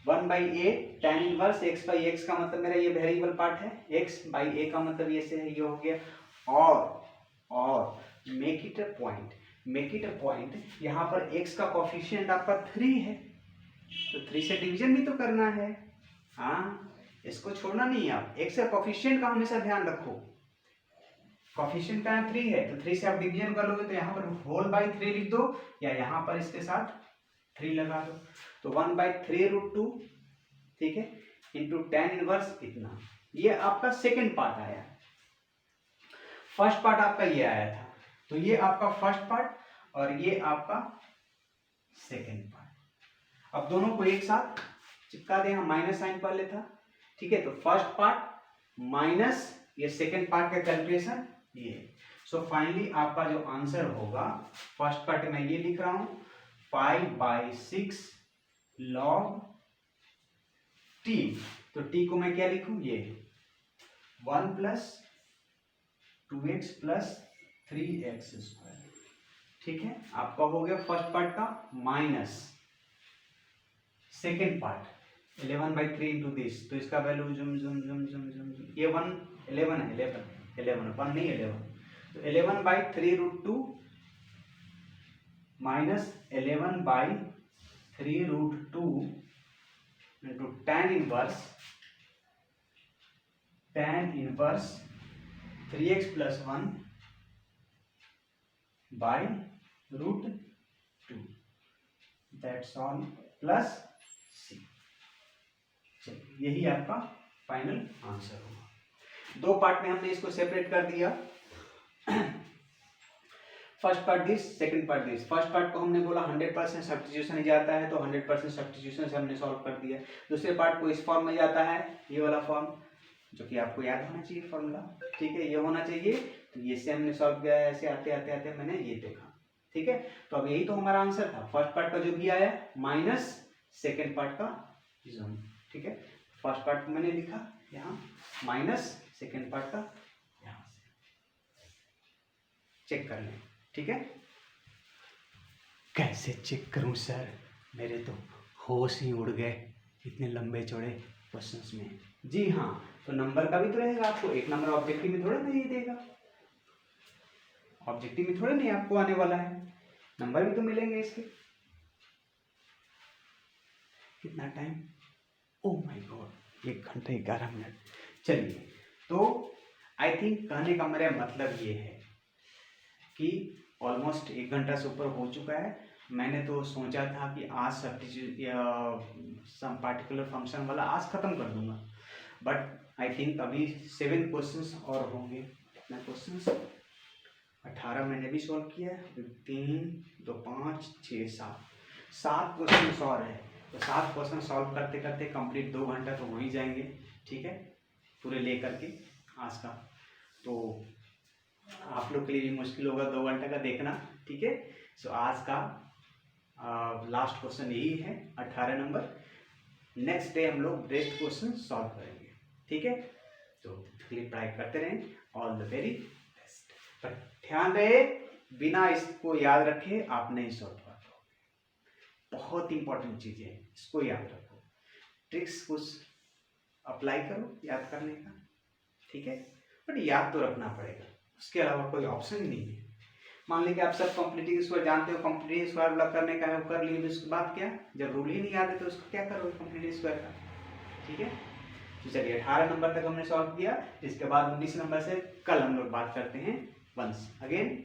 S2: 1/a tan इनवर्स x/x का मतलब मेरा ये वेरिएबल पार्ट है, x/a का मतलब ये से है, ये हो गया, और मेक इट अ पॉइंट, यहाँ पर x का कोफिशिएंट आपका 3 है, तो 3 से डिवीजन भी तो करना है, हाँ, इसको छोड़ना नहीं है आप, x का कोफिशिएंट का हमेशा ध्यान रखो, कोफिशिएंट का 3 है, तो 3 से आप डिवीजन कर लोगे, तो यहाँ पर होल/3 लिख दो, या यहाँ पर इसके साथ 3 लगा दो, तो 1/3√2, ठीक है, इंटू tan इनवर्स इतना। ये आपका सेकेंड पार्ट आया, फर्स्ट पार्ट आपका ये आया था, तो ये आपका फर्स्ट पार्ट और ये आपका सेकेंड पार्ट। अब दोनों को एक साथ चिपका दें, हम माइनस साइन पहले था, ठीक है, तो फर्स्ट पार्ट माइनस ये सेकेंड पार्ट का कैलकुलेशन ये, सो फाइनली आपका जो आंसर होगा, फर्स्ट पार्ट में ये लिख रहा हूं 5/6 log t। तो t को मैं क्या लिखूं, ये 1 + 2x + 3x²। ठीक है, आपका हो गया फर्स्ट पार्ट का, minus second part 11/3 into this, तो इसका वैल्यू जुम जुम जुम जुम जुम जुम, ये 11 है, 11 1 नहीं 11, तो 11/3√2 minus 11/3√2 into tan inverse 3x + 1 /√2, that's all plus c। चलिए, यही आपका फाइनल आंसर होगा। दो पार्ट में हमने इसको सेपरेट कर दिया, first part this, second part this. First part को हमने बोला 100% सब्स्टिट्यूशन ही जाता है, तो 100% सब्स्टिट्यूशन से हमने सॉल्व कर दिया। दूसरे पार्ट को इस फॉर्म में जाता है, ये वाला फॉर्म, जो कि आपको याद होना चाहिए फॉर्मूला, ठीक है, ये होना चाहिए। तो ये से हमने सॉल्व किया, ऐसे आते आते आते मैंने ये देखा, ठीक है। तो अब यही तो हमारा आंसर था, फर्स्ट पार्ट का जो भी आया माइनस सेकेंड पार्ट का जोन, ठीक है। फर्स्ट पार्ट को मैंने लिखा यहाँ, माइनस सेकेंड पार्ट का यहाँ से, चेक कर लें, ठीक है। कैसे चेक करूं सर, मेरे तो होश ही उड़ गए इतने लंबे चौड़े क्वेश्चंस में। जी हाँ, तो नंबर का भी तो रहेगा, आपको एक नंबर ऑब्जेक्टिव में थोड़ा नहीं देगा, ऑब्जेक्टिव में थोड़ा नहीं आपको आने वाला है, नंबर भी तो मिलेंगे इसके। कितना टाइम, ओह माय गॉड, 1 घंटा 11 मिनट। चलिए, तो आई थिंक कहने का मेरा मतलब ये है कि ऑलमोस्ट 1 घंटा से ऊपर हो चुका है। मैंने तो सोचा था कि आज सम पार्टिकुलर फंक्शन वाला आज खत्म कर दूंगा, बट आई थिंक अभी 7 क्वेश्चंस और होंगे। कितना क्वेश्चंस, 18 मैंने भी सॉल्व किया है, 3 2 5 6 7 क्वेश्चन और है। तो 7 क्वेश्चन सॉल्व करते करते कंप्लीट 2 घंटा तो हो ही जाएंगे, ठीक है, पूरे लेकर के आज का। तो आप लोग के लिए भी मुश्किल होगा 2 घंटे का देखना, ठीक है। सो आज का लास्ट क्वेश्चन यही है, 18 नंबर। नेक्स्ट डे हम लोग रेस्ट क्वेश्चन सॉल्व करेंगे, ठीक है। तो पढ़ाई करते रहें, ऑल द वेरी बेस्ट। पर ध्यान रहे, बिना इसको याद रखे आप नहीं सॉल्व कर पाओगे। बहुत इंपॉर्टेंट चीज़ है, इसको याद रखो, ट्रिक्स कुछ अप्लाई करो याद करने का, ठीक है, बट याद तो रखना पड़ेगा, उसके अलावा कोई ऑप्शन नहीं है। मान लीजिए आप सब कंप्लीटिंग स्क्वायर जानते हो, कंप्लीटिंग स्क्वायर वाला करने का है वो कर लिए, उसके बाद क्या, जब रूल ही नहीं याद है तो उसको क्या करोगे कंप्लीटिंग स्क्वायर का, ठीक है। तो चलिए 18 नंबर तक हमने सॉल्व किया, इसके बाद 19 नंबर से कल हम लोग बात करते हैं वंस अगेन।